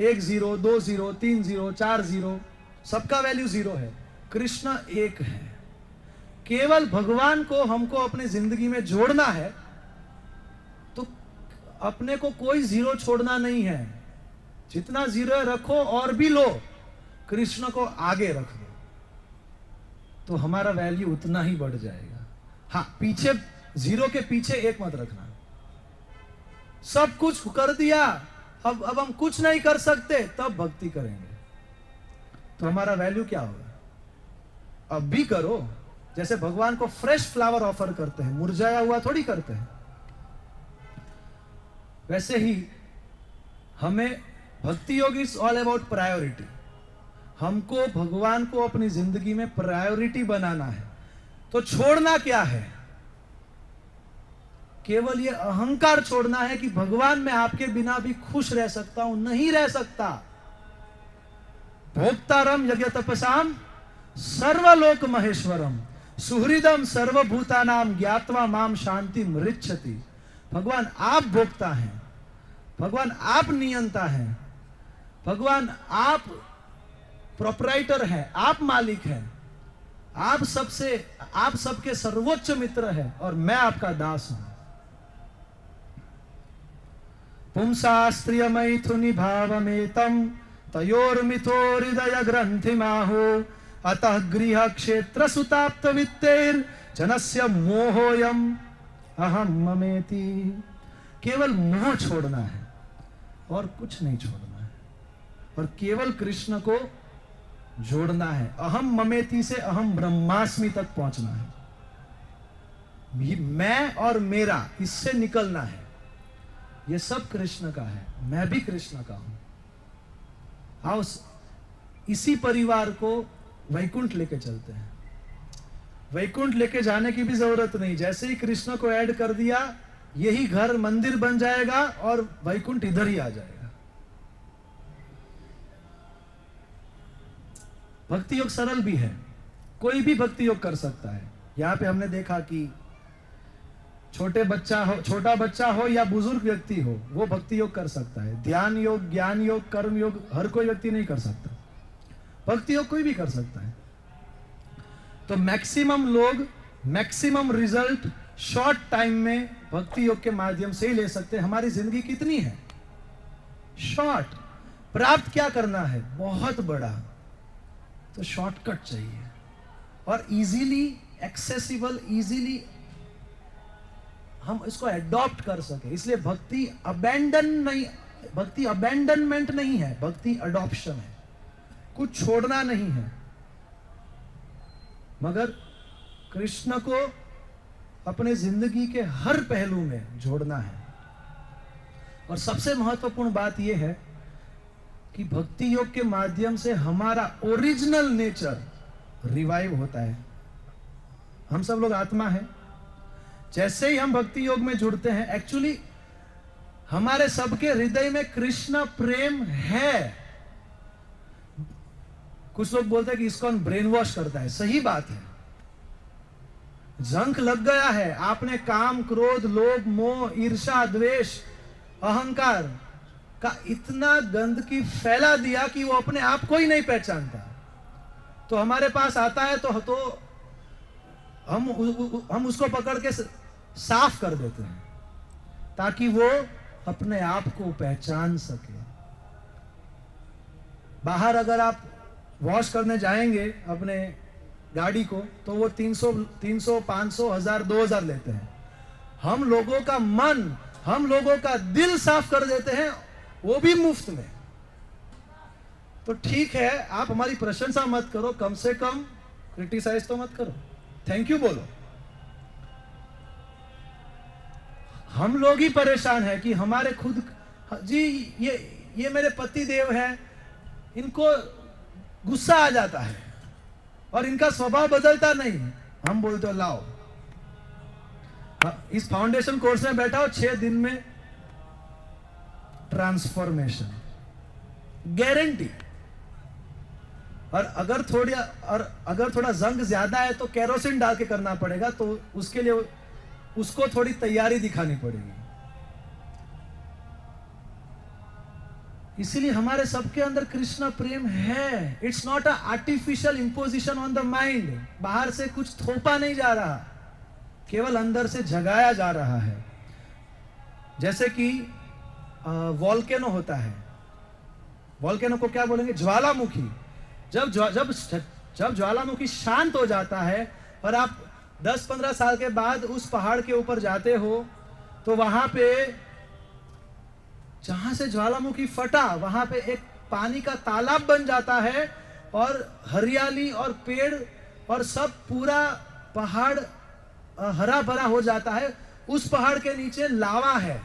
1 0, 2 0, 3 0, 4 0, सबका वैल्यू जीरो है। कृष्ण एक है। केवल भगवान को हमको अपनी जिंदगी में जोड़ना है, तो अपने को कोई जीरो छोड़ना नहीं है। जितना जीरो रखो और भी लो, कृष्ण को आगे रख दो, तो हमारा वैल्यू उतना ही बढ़ जाएगा। हाँ, पीछे जीरो के पीछे एक मत रखना। सब कुछ कर दिया, अब हम कुछ नहीं कर सकते, तब भक्ति करेंगे तो हमारा वैल्यू क्या होगा? अब भी करो। जैसे भगवान को फ्रेश फ्लावर ऑफर करते हैं, मुरझाया हुआ थोड़ी करते हैं। वैसे ही हमें भक्ति योग इज ऑल अबाउट प्रायोरिटी। हमको भगवान को अपनी जिंदगी में प्रायोरिटी बनाना है। तो छोड़ना क्या है? केवल ये अहंकार छोड़ना है कि भगवान मैं आपके बिना भी खुश रह सकता हूं। नहीं रह सकता। भोक्तारम यज्ञ तपसाम सर्वलोक महेश्वरम सुहृदम सर्वभूतानाम ज्ञात्वा माम शांति मृच्छति। भगवान आप भोक्ता हैं, भगवान आप नियंता हैं, भगवान आप प्रोपराइटर हैं, आप मालिक हैं, आप सबके सर्वोच्च मित्र हैं और मैं आपका दास हूं। पुंसास्त्रिय मैथुनि भावमेतम तयोर्मिथो हृदय ग्रंथि माहो अतः गृह क्षेत्र सुताप्त वित्तेर जनस्य मोहोयम अहम ममेति। केवल मोह छोड़ना है और कुछ नहीं छोड़ना है, और केवल कृष्ण को जोड़ना है। अहम ममेति से अहम ब्रह्मास्मि तक पहुंचना है। मैं और मेरा, इससे निकलना है। ये सब कृष्ण का है, मैं भी कृष्ण का हूं। आओ इसी परिवार को वैकुंठ लेके चलते हैं। वैकुंठ लेके जाने की भी जरूरत नहीं। जैसे ही कृष्ण को ऐड कर दिया, यही घर मंदिर बन जाएगा और वैकुंठ इधर ही आ जाएगा। भक्ति योग सरल भी है, कोई भी भक्ति योग कर सकता है। यहां पे हमने देखा कि छोटा बच्चा हो या बुजुर्ग व्यक्ति हो, वो भक्ति योग कर सकता है। ध्यान योग, ज्ञान योग, कर्म योग हर कोई व्यक्ति नहीं कर सकता। भक्ति योग कोई भी कर सकता है। तो मैक्सिमम लोग मैक्सिमम रिजल्ट शॉर्ट टाइम में भक्ति योग के माध्यम से ही ले सकते हैं। हमारी जिंदगी कितनी है? शॉर्ट। प्राप्त क्या करना है? बहुत बड़ा। तो शॉर्टकट चाहिए और इजीली एक्सेसिबल, इजीली हम इसको एडॉप्ट कर सके। इसलिए भक्ति अबेंडनमेंट नहीं है, भक्ति अडॉप्शन है। कुछ छोड़ना नहीं है, मगर कृष्ण को अपने जिंदगी के हर पहलू में जोड़ना है। और सबसे महत्वपूर्ण बात यह है कि भक्ति योग के माध्यम से हमारा ओरिजिनल नेचर रिवाइव होता है। हम सब लोग आत्मा है। जैसे ही हम भक्ति योग में जुड़ते हैं, एक्चुअली हमारे सबके हृदय में कृष्ण प्रेम है। कुछ लोग बोलते हैं कि इसको ब्रेन वॉश करता है। सही बात है, जंक लग गया है। आपने काम, क्रोध, लोभ, मोह, ईर्ष्या, द्वेष, अहंकार का इतना गंदगी फैला दिया कि वो अपने आप को ही नहीं पहचानता। तो हमारे पास आता है तो हम उसको पकड़ के साफ कर देते हैं ताकि वो अपने आप को पहचान सके। बाहर अगर आप वॉश करने जाएंगे अपने गाड़ी को, तो वो 300, 500, 1000, 2000 लेते हैं। हम लोगों का मन, हम लोगों का दिल साफ कर देते हैं, वो भी मुफ्त में। तो ठीक है, आप हमारी प्रशंसा मत करो, कम से कम क्रिटिसाइज तो मत करो, थैंक यू बोलो। हम लोग ही परेशान है कि हमारे खुद जी ये मेरे पति देव हैं, इनको गुस्सा आ जाता है, और इनका स्वभाव बदलता नहीं। हम बोलते हो लाओ, इस फाउंडेशन कोर्स में बैठा हो, 6 दिन में ट्रांसफॉर्मेशन गारंटी। और अगर थोड़ा जंग ज्यादा है तो केरोसिन डाल के करना पड़ेगा, तो उसके लिए उसको थोड़ी तैयारी दिखानी पड़ेगी। इसीलिए हमारे सबके अंदर कृष्ण प्रेम है। It's not a artificial imposition on the mind. बाहर से कुछ थोपा नहीं जा रहा, केवल अंदर से जगाया जा रहा है। जैसे कि वॉल्केनो होता है, वॉल्केनो को क्या बोलेंगे? ज्वालामुखी। जब ज्वालामुखी शांत हो जाता है और आप 10-15 साल के बाद उस पहाड़ के ऊपर जाते हो, तो वहां पे जहां से ज्वालामुखी फटा वहां पे एक पानी का तालाब बन जाता है, और हरियाली और पेड़ और सब पूरा पहाड़ हरा भरा हो जाता है। उस पहाड़ के नीचे लावा है,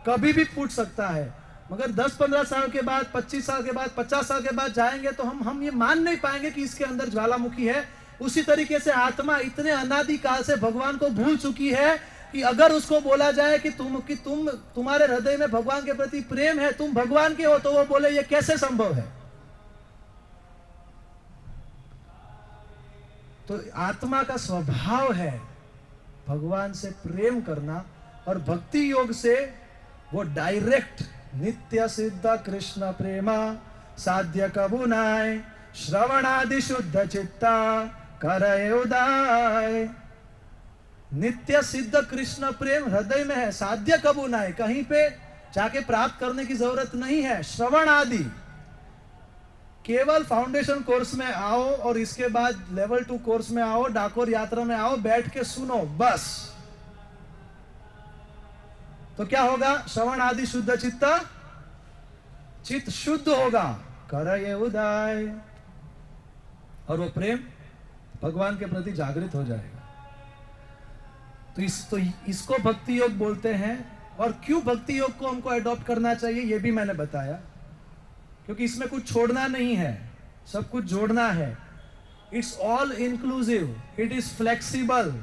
कभी भी फूट सकता है। मगर 10-15 साल के बाद, 25 साल के बाद, 50 साल के बाद जाएंगे तो हम ये मान नहीं पाएंगे कि इसके अंदर ज्वालामुखी है। उसी तरीके से आत्मा इतने अनादि काल से भगवान को भूल चुकी है कि अगर उसको बोला जाए कि तुम्हारे हृदय में भगवान के प्रति प्रेम है, तुम भगवान के हो, तो वो बोले ये कैसे संभव है? तो आत्मा का स्वभाव है भगवान से प्रेम करना, और भक्ति योग से वो डायरेक्ट नित्य सिद्ध कृष्ण प्रेमा साध्य कबू नाय श्रवणादि शुद्ध चित्ता करय उदाय। नित्य सिद्ध कृष्ण प्रेम हृदय में है, साध्य कबू नाय, कहीं पे जाके प्राप्त करने की जरूरत नहीं है। श्रवण आदि, केवल फाउंडेशन कोर्स में आओ और इसके बाद लेवल 2 कोर्स में आओ, डाकोर यात्रा में आओ, बैठ के सुनो बस। तो क्या होगा? श्रवण आदि शुद्ध चित्ता, चित्त शुद्ध होगा, करय उदाय, और वो प्रेम भगवान के प्रति जागृत हो जाएगा। तो इसको भक्ति योग बोलते हैं। और क्यों भक्ति योग को हमको अडॉप्ट करना चाहिए ये भी मैंने बताया, क्योंकि इसमें कुछ छोड़ना नहीं है, सब कुछ जोड़ना है। It's all inclusive, it is flexible,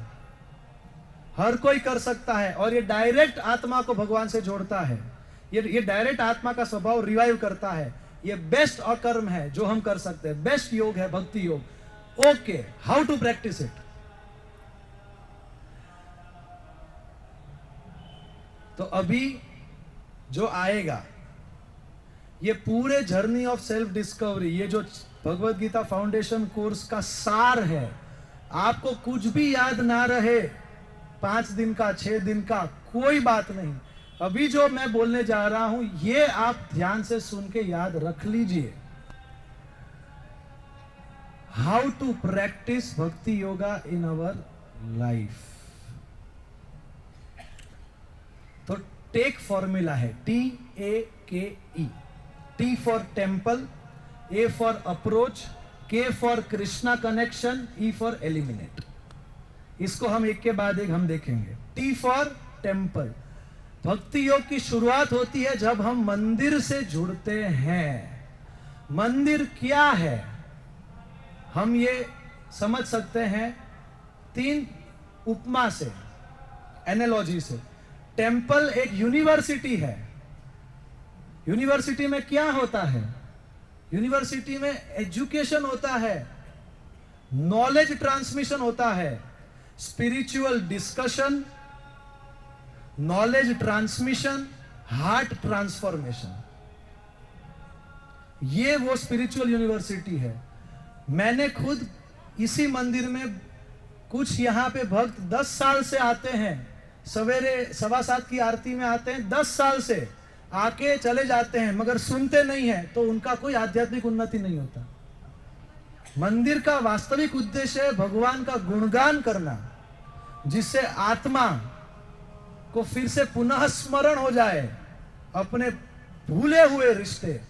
हर कोई कर सकता है, और ये डायरेक्ट आत्मा को भगवान से जोड़ता है। ये डायरेक्ट आत्मा का स्वभाव रिवाइव करता है। ये बेस्ट अकर्म है जो हम कर सकते हैं, बेस्ट योग है भक्ति योग। Okay, how to practise it? तो अभी जो आएगा ये पूरे जर्नी ऑफ सेल्फ डिस्कवरी, ये जो भगवत गीता फाउंडेशन कोर्स का सार है। आपको कुछ भी याद ना रहे, 5 दिन का, 6 दिन का, कोई बात नहीं। अभी जो मैं बोलने जा रहा हूं ये आप ध्यान से सुन के याद रख लीजिए। हाउ टू प्रैक्टिस भक्ति योगा इन अवर लाइफ। तो टेक फॉर्मूला है TAKE। T for temple, A for approach, K for Krishna connection, E for eliminate. इसको हम एक के बाद एक हम देखेंगे। T for temple. भक्ति योग की शुरुआत होती है जब हम मंदिर से जुड़ते हैं। मंदिर क्या है हम ये समझ सकते हैं 3 उपमा से, एनालॉजी से। टेम्पल एक यूनिवर्सिटी है। यूनिवर्सिटी में क्या होता है? यूनिवर्सिटी में एजुकेशन होता है, नॉलेज ट्रांसमिशन होता है, spiritual discussion, knowledge transmission, heart transformation. ये वो स्पिरिचुअल यूनिवर्सिटी है। मैंने खुद इसी मंदिर में, कुछ यहां पे भक्त 10 साल से आते हैं, सवेरे 7:15 की आरती में आते हैं, 10 साल से आके चले जाते हैं, मगर सुनते नहीं है, तो उनका कोई आध्यात्मिक उन्नति नहीं होता। मंदिर का वास्तविक उद्देश्य है भगवान का गुणगान करना, जिससे आत्मा को फिर से पुनः स्मरण हो जाए, अपने भूले हुए रिश्ते,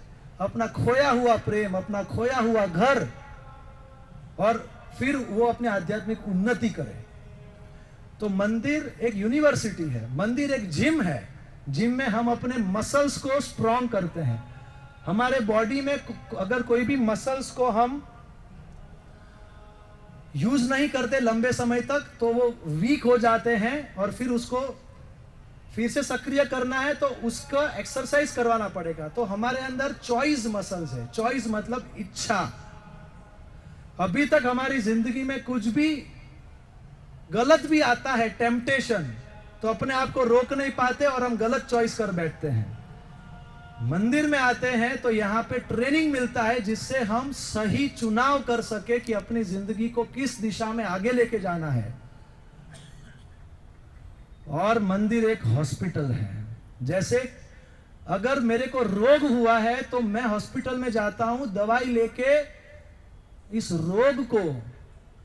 अपना खोया हुआ प्रेम, अपना खोया हुआ घर, और फिर वो अपने आध्यात्मिक उन्नति करे। तो मंदिर एक यूनिवर्सिटी है, मंदिर एक जिम है। जिम में हम अपने मसल्स को स्ट्रॉन्ग करते हैं। हमारे बॉडी में अगर कोई भी मसल्स को हम यूज नहीं करते लंबे समय तक तो वो वीक हो जाते हैं, और फिर उसको फिर से सक्रिय करना है तो उसका एक्सरसाइज करवाना पड़ेगा। तो हमारे अंदर चॉइस मसल्स है। चॉइस मतलब इच्छा। अभी तक हमारी जिंदगी में कुछ भी गलत भी आता है, टेम्पटेशन, तो अपने आप को रोक नहीं पाते और हम गलत चॉइस कर बैठते हैं। मंदिर में आते हैं तो यहाँ पे ट्रेनिंग मिलता है जिससे हम सही चुनाव कर सके कि अपनी जिंदगी को किस दिशा में आगे लेके जाना है। और मंदिर एक हॉस्पिटल है। जैसे अगर मेरे को रोग हुआ है तो मैं हॉस्पिटल में जाता हूं दवाई लेके इस रोग को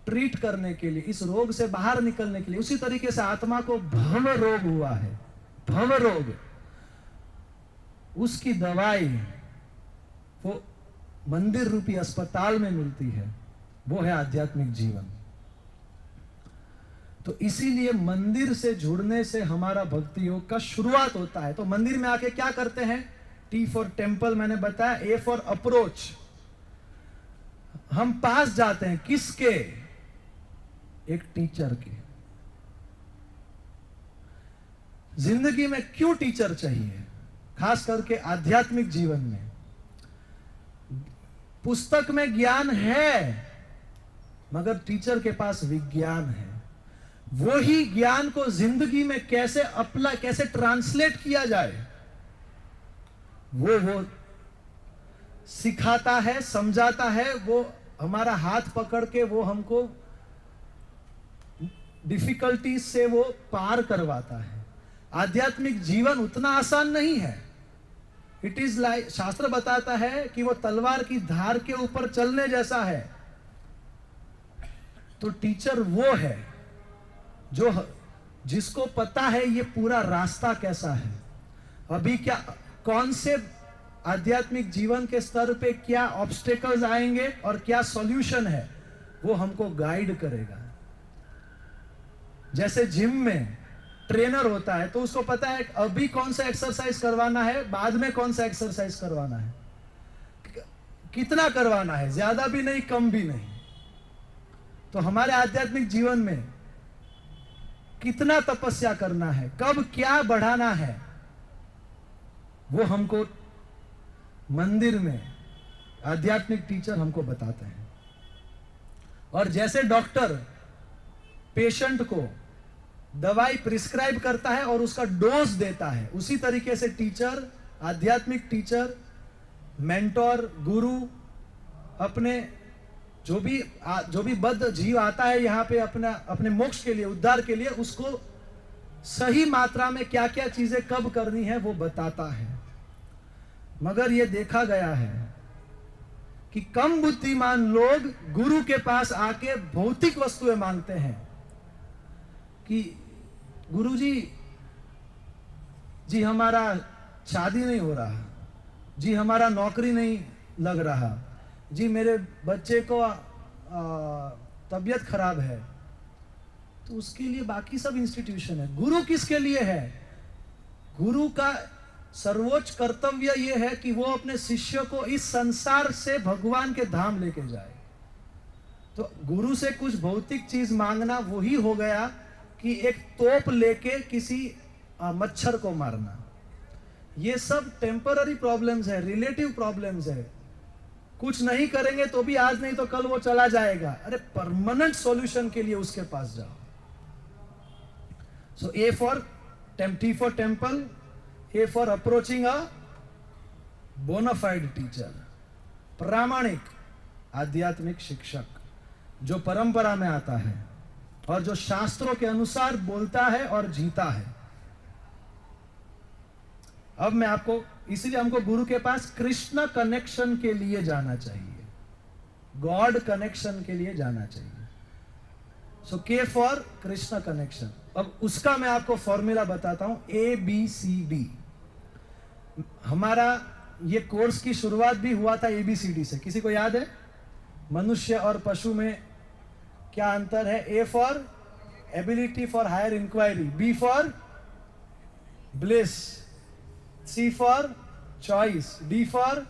ट्रीट करने के लिए, इस रोग से बाहर निकलने के लिए। उसी तरीके से आत्मा को भव रोग हुआ है, भव रोग, उसकी दवाई वो मंदिर रूपी अस्पताल में मिलती है, वो है आध्यात्मिक जीवन। तो इसीलिए मंदिर से जुड़ने से हमारा भक्ति योग का शुरुआत होता है। तो मंदिर में आके क्या करते हैं? टी फॉर टेम्पल मैंने बताया, ए फॉर अप्रोच। हम पास जाते हैं किसके? एक टीचर के। जिंदगी में क्यों टीचर चाहिए? खास करके आध्यात्मिक जीवन में। पुस्तक में ज्ञान है मगर टीचर के पास विज्ञान है। वो ही ज्ञान को जिंदगी में कैसे अप्लाई, कैसे ट्रांसलेट किया जाए, वो सिखाता है, समझाता है। वो हमारा हाथ पकड़ के वो हमको डिफिकल्टीज से वो पार करवाता है। आध्यात्मिक जीवन उतना आसान नहीं है। इट इज लाइक, शास्त्र बताता है कि वो तलवार की धार के ऊपर चलने जैसा है। तो टीचर वो है जो जिसको पता है ये पूरा रास्ता कैसा है, अभी क्या, कौन से आध्यात्मिक जीवन के स्तर पे क्या ऑब्स्टेकल्स आएंगे और क्या सॉल्यूशन है, वो हमको गाइड करेगा। जैसे जिम में ट्रेनर होता है तो उसको पता है अभी कौन सा एक्सरसाइज करवाना है, बाद में कौन सा एक्सरसाइज करवाना है, कितना करवाना है, ज्यादा भी नहीं कम भी नहीं। तो हमारे आध्यात्मिक जीवन में कितना तपस्या करना है, कब क्या बढ़ाना है, वो हमको मंदिर में आध्यात्मिक टीचर हमको बताते हैं। और जैसे डॉक्टर पेशेंट को दवाई प्रिस्क्राइब करता है और उसका डोज देता है, उसी तरीके से टीचर, आध्यात्मिक टीचर, मेंटोर, गुरु अपने जो भी बद्ध जीव आता है यहाँ पे अपने मोक्ष के लिए, उद्धार के लिए, उसको सही मात्रा में क्या क्या चीजें कब करनी है वो बताता है। मगर ये देखा गया है कि कम बुद्धिमान लोग गुरु के पास आके भौतिक वस्तुएं मांगते हैं कि गुरुजी जी हमारा शादी नहीं हो रहा, जी हमारा नौकरी नहीं लग रहा, जी मेरे बच्चे को तबीयत खराब है। तो उसके लिए बाकी सब इंस्टीट्यूशन है। गुरु किसके लिए है? गुरु का सर्वोच्च कर्तव्य यह है कि वो अपने शिष्य को इस संसार से भगवान के धाम लेके जाए। तो गुरु से कुछ भौतिक चीज मांगना वही हो गया कि एक तोप लेके किसी मच्छर को मारना। ये सब टेम्पररी प्रॉब्लम्स है, रिलेटिव प्रॉब्लम्स है। कुछ नहीं करेंगे तो भी आज नहीं तो कल वो चला जाएगा। अरे परमानेंट सॉल्यूशन के लिए उसके पास जाओ। So A for T for temple, A for approaching a bona fide teacher, प्रामाणिक आध्यात्मिक शिक्षक जो परंपरा में आता है और जो शास्त्रों के अनुसार बोलता है और जीता है। अब मैं आपको, इसीलिए हमको गुरु के पास कृष्ण कनेक्शन के लिए जाना चाहिए, गॉड कनेक्शन के लिए जाना चाहिए। सो के फॉर कृष्ण कनेक्शन। अब उसका मैं आपको फॉर्मूला बताता हूं, ABCD। हमारा ये कोर्स की शुरुआत भी हुआ था ABCD से। किसी को याद है मनुष्य और पशु में क्या अंतर है? A for ability for higher inquiry, B for bliss, C for choice, D for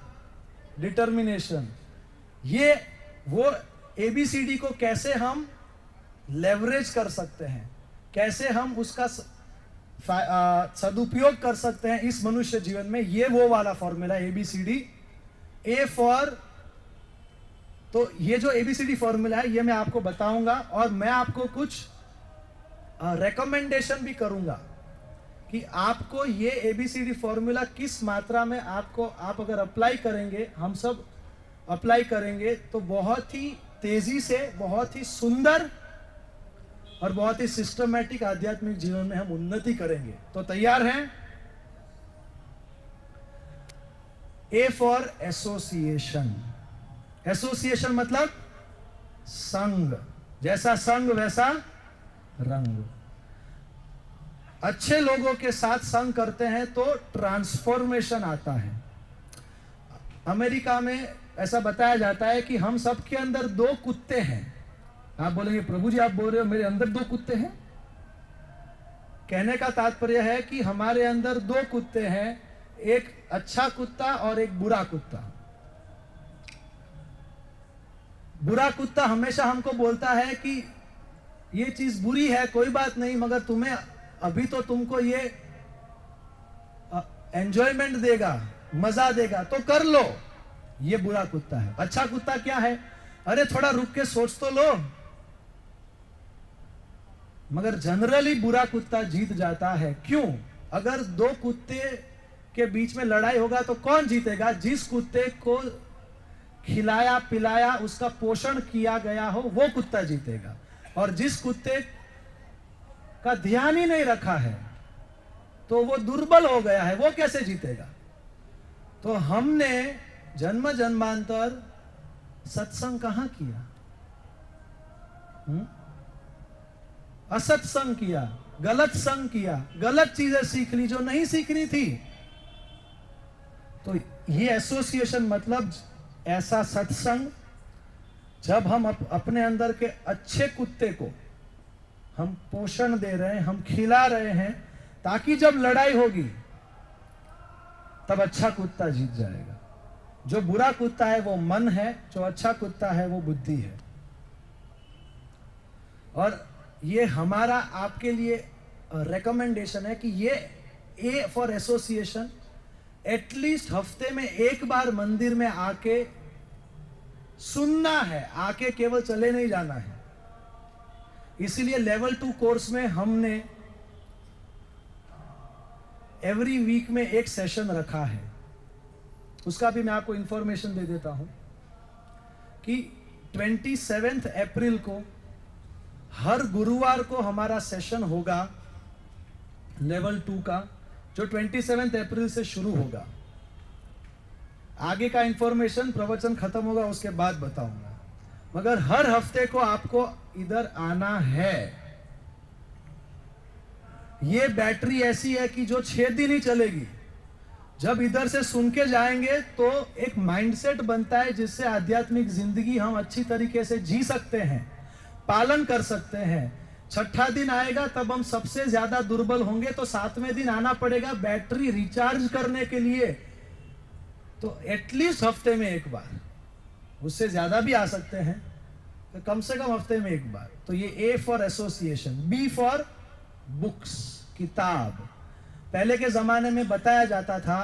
determination. ये वो ABCD को कैसे हम लेवरेज कर सकते हैं, कैसे हम उसका सदुपयोग कर सकते हैं इस मनुष्य जीवन में, ये वो वाला फॉर्मूला ABCD। A फॉर, तो ये जो ABCD फॉर्मूला है ये मैं आपको बताऊंगा और मैं आपको कुछ रेकमेंडेशन भी करूंगा कि आपको ये ABCD फॉर्मूला किस मात्रा में आप अगर अप्लाई करेंगे, हम सब अप्लाई करेंगे, तो बहुत ही तेजी से, बहुत ही सुंदर और बहुत ही सिस्टमैटिक आध्यात्मिक जीवन में हम उन्नति करेंगे। तो तैयार हैं? A for association. एसोसिएशन मतलब संग, जैसा संग वैसा रंग। अच्छे लोगों के साथ संग करते हैं तो ट्रांसफॉर्मेशन आता है। अमेरिका में ऐसा बताया जाता है कि हम सबके अंदर 2 कुत्ते हैं। आप बोलेंगे प्रभु जी आप बोल रहे हो मेरे अंदर 2 कुत्ते हैं? कहने का तात्पर्य है कि हमारे अंदर 2 कुत्ते हैं, एक अच्छा कुत्ता और एक बुरा कुत्ता। बुरा कुत्ता हमेशा हमको बोलता है कि ये चीज बुरी है, कोई बात नहीं, मगर तुम्हें अभी तो तुमको ये एंजॉयमेंट देगा, मजा देगा, तो कर लो। ये बुरा कुत्ता है। अच्छा कुत्ता क्या है? अरे थोड़ा रुक के सोच तो लो। मगर जनरली बुरा कुत्ता जीत जाता है। क्यों? अगर 2 कुत्ते के बीच में लड़ाई होगा तो कौन जीतेगा? जिस कुत्ते को खिलाया पिलाया, उसका पोषण किया गया हो, वो कुत्ता जीतेगा। और जिस कुत्ते का ध्यान ही नहीं रखा है तो वो दुर्बल हो गया है, वो कैसे जीतेगा? तो हमने जन्म जन्मांतर सत्संग कहां किया? असत्संग किया, गलत संग किया, गलत चीजें सीख ली जो नहीं सीखनी थी। तो ये एसोसिएशन मतलब ऐसा सत्संग जब हम अपने अंदर के अच्छे कुत्ते को हम पोषण दे रहे हैं, हम खिला रहे हैं, ताकि जब लड़ाई होगी तब अच्छा कुत्ता जीत जाएगा। जो बुरा कुत्ता है वो मन है, जो अच्छा कुत्ता है वो बुद्धि है। और ये हमारा आपके लिए रिकमेंडेशन है कि ये A फॉर एसोसिएशन एटलीस्ट हफ्ते में 1 बार मंदिर में आके सुनना है, आके केवल चले नहीं जाना है। इसीलिए लेवल 2 कोर्स में हमने एवरी वीक में एक सेशन रखा है। उसका भी मैं आपको इंफॉर्मेशन दे देता हूं कि 27 अप्रैल को हर गुरुवार को हमारा सेशन होगा लेवल 2 का, जो 27 अप्रैल से शुरू होगा। आगे का इंफॉर्मेशन प्रवचन खत्म होगा उसके बाद बताऊंगा, मगर हर हफ्ते को आपको इधर आना है। ये बैटरी ऐसी है कि जो 6 दिन ही चलेगी। जब इधर से सुन के जाएंगे तो एक माइंडसेट बनता है जिससे आध्यात्मिक जिंदगी हम अच्छी तरीके से जी सकते हैं, पालन कर सकते हैं। 6ठा दिन आएगा तब हम सबसे ज्यादा दुर्बल होंगे, तो 7वें दिन आना पड़ेगा बैटरी रिचार्ज करने के लिए। तो एटलीस्ट हफ्ते में 1 बार, उससे ज्यादा भी आ सकते हैं, तो कम से कम हफ्ते में 1 बार। तो ये A for association. B for books, किताब। पहले के जमाने में बताया जाता था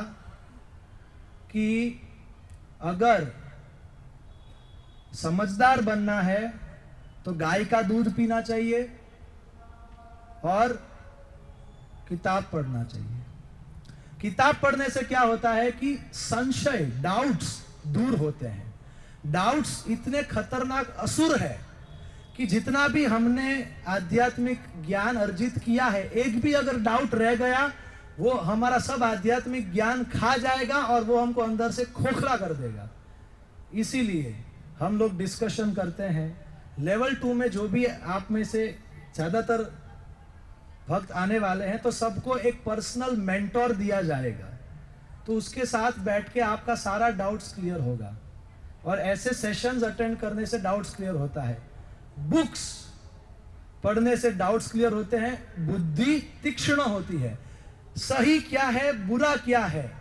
कि अगर समझदार बनना है तो गाय का दूध पीना चाहिए और किताब पढ़ना चाहिए। किताब पढ़ने से क्या होता है कि संशय, डाउट्स दूर होते हैं। डाउट्स इतने खतरनाक असुर है कि जितना भी हमने आध्यात्मिक ज्ञान अर्जित किया है, एक भी अगर डाउट रह गया वो हमारा सब आध्यात्मिक ज्ञान खा जाएगा और वो हमको अंदर से खोखला कर देगा। इसीलिए हम लोग डिस्कशन करते हैं। लेवल 2 में जो भी आप में से ज्यादातर भक्त आने वाले हैं, तो सबको एक पर्सनल मेंटोर दिया जाएगा, तो उसके साथ बैठ के आपका सारा डाउट्स क्लियर होगा। और ऐसे सेशंस अटेंड करने से डाउट्स क्लियर होता है। बुक्स पढ़ने से डाउट्स क्लियर होते हैं, बुद्धि तीक्ष्ण होती है। सही क्या है, बुरा क्या है,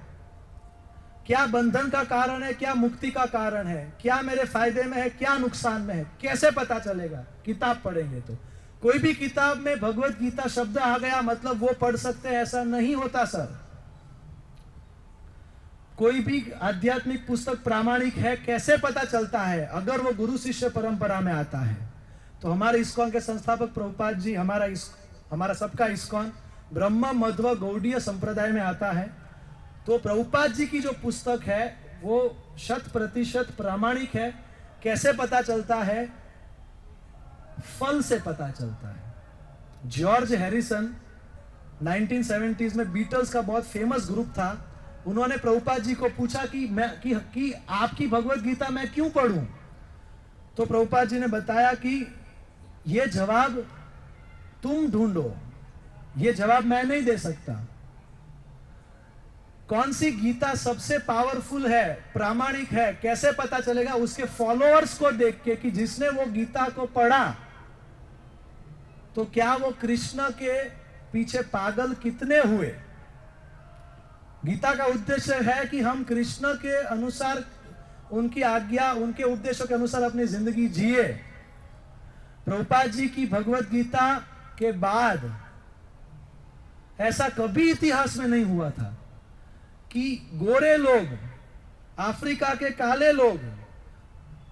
क्या बंधन का कारण है, क्या मुक्ति का कारण है, क्या मेरे फायदे में है, क्या नुकसान में है, कैसे पता चलेगा? किताब पढ़ेंगे तो। कोई भी किताब में भगवत गीता शब्द आ गया मतलब वो पढ़ सकते हैं, ऐसा नहीं होता सर। कोई भी आध्यात्मिक पुस्तक प्रामाणिक है कैसे पता चलता है? अगर वो गुरु शिष्य परंपरा में आता है। तो हमारे इस्कॉन के संस्थापक प्रभुपाद जी, हमारा सबका इस्कॉन ब्रह्म मध्व गौड़ीय संप्रदाय में आता है। तो प्रभुपाद जी की जो पुस्तक है वो 100% प्रामाणिक है। कैसे पता चलता है? फल से पता चलता है। जॉर्ज हैरिसन 1970s में बीटल्स का बहुत फेमस ग्रुप था। उन्होंने प्रभुपाद जी को पूछा कि आपकी भगवत गीता मैं क्यों पढ़ूं? तो प्रभुपाद जी ने बताया कि ये जवाब तुम ढूंढो, ये जवाब मैं नहीं दे सकता। कौन सी गीता सबसे पावरफुल है, प्रामाणिक है, कैसे पता चलेगा? उसके फॉलोअर्स को देख के कि जिसने वो गीता को पढ़ा तो क्या वो कृष्ण के पीछे पागल कितने हुए। गीता का उद्देश्य है कि हम कृष्ण के अनुसार, उनकी आज्ञा, उनके उपदेशों के अनुसार अपनी जिंदगी जिए। प्रभुपाद जी की भगवत गीता के बाद ऐसा कभी इतिहास में नहीं हुआ था कि गोरे लोग, अफ्रीका के काले लोग,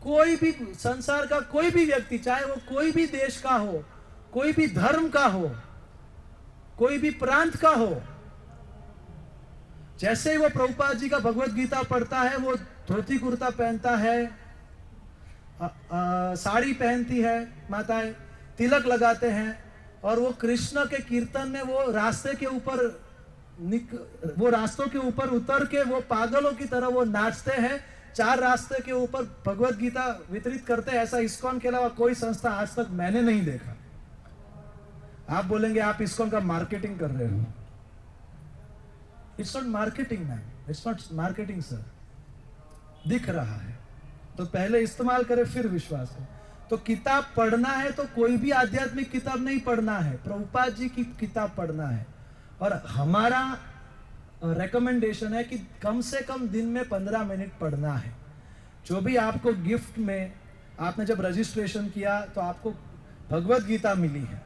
कोई भी संसार का कोई भी व्यक्ति, चाहे वो कोई भी देश का हो, कोई भी धर्म का हो, कोई भी प्रांत का हो, जैसे ही वो प्रभुपाद जी का भगवत गीता पढ़ता है, वो धोती कुर्ता पहनता है, साड़ी पहनती है माताएं, तिलक लगाते हैं, और वो कृष्ण के कीर्तन में वो रास्ते के ऊपर वो रास्तों के ऊपर उतर के वो पागलों की तरह वो नाचते हैं। 4 रास्ते के ऊपर भगवत गीता वितरित करते हैं। ऐसा इस्कॉन के अलावा कोई संस्था आज तक मैंने नहीं देखा। आप बोलेंगे आप इस्कॉन का मार्केटिंग कर रहे हो। It's not marketing ma'am, it's not marketing sir. दिख रहा है तो पहले इस्तेमाल करें फिर विश्वास करें। तो किताब पढ़ना है तो कोई भी आध्यात्मिक किताब नहीं पढ़ना है, प्रभुपाद जी की किताब पढ़ना है। और हमारा रेकमेंडेशन है कि कम से कम दिन में 15 मिनट पढ़ना है। जो भी आपको गिफ्ट में, आपने जब रजिस्ट्रेशन किया तो आपको भगवत गीता मिली है,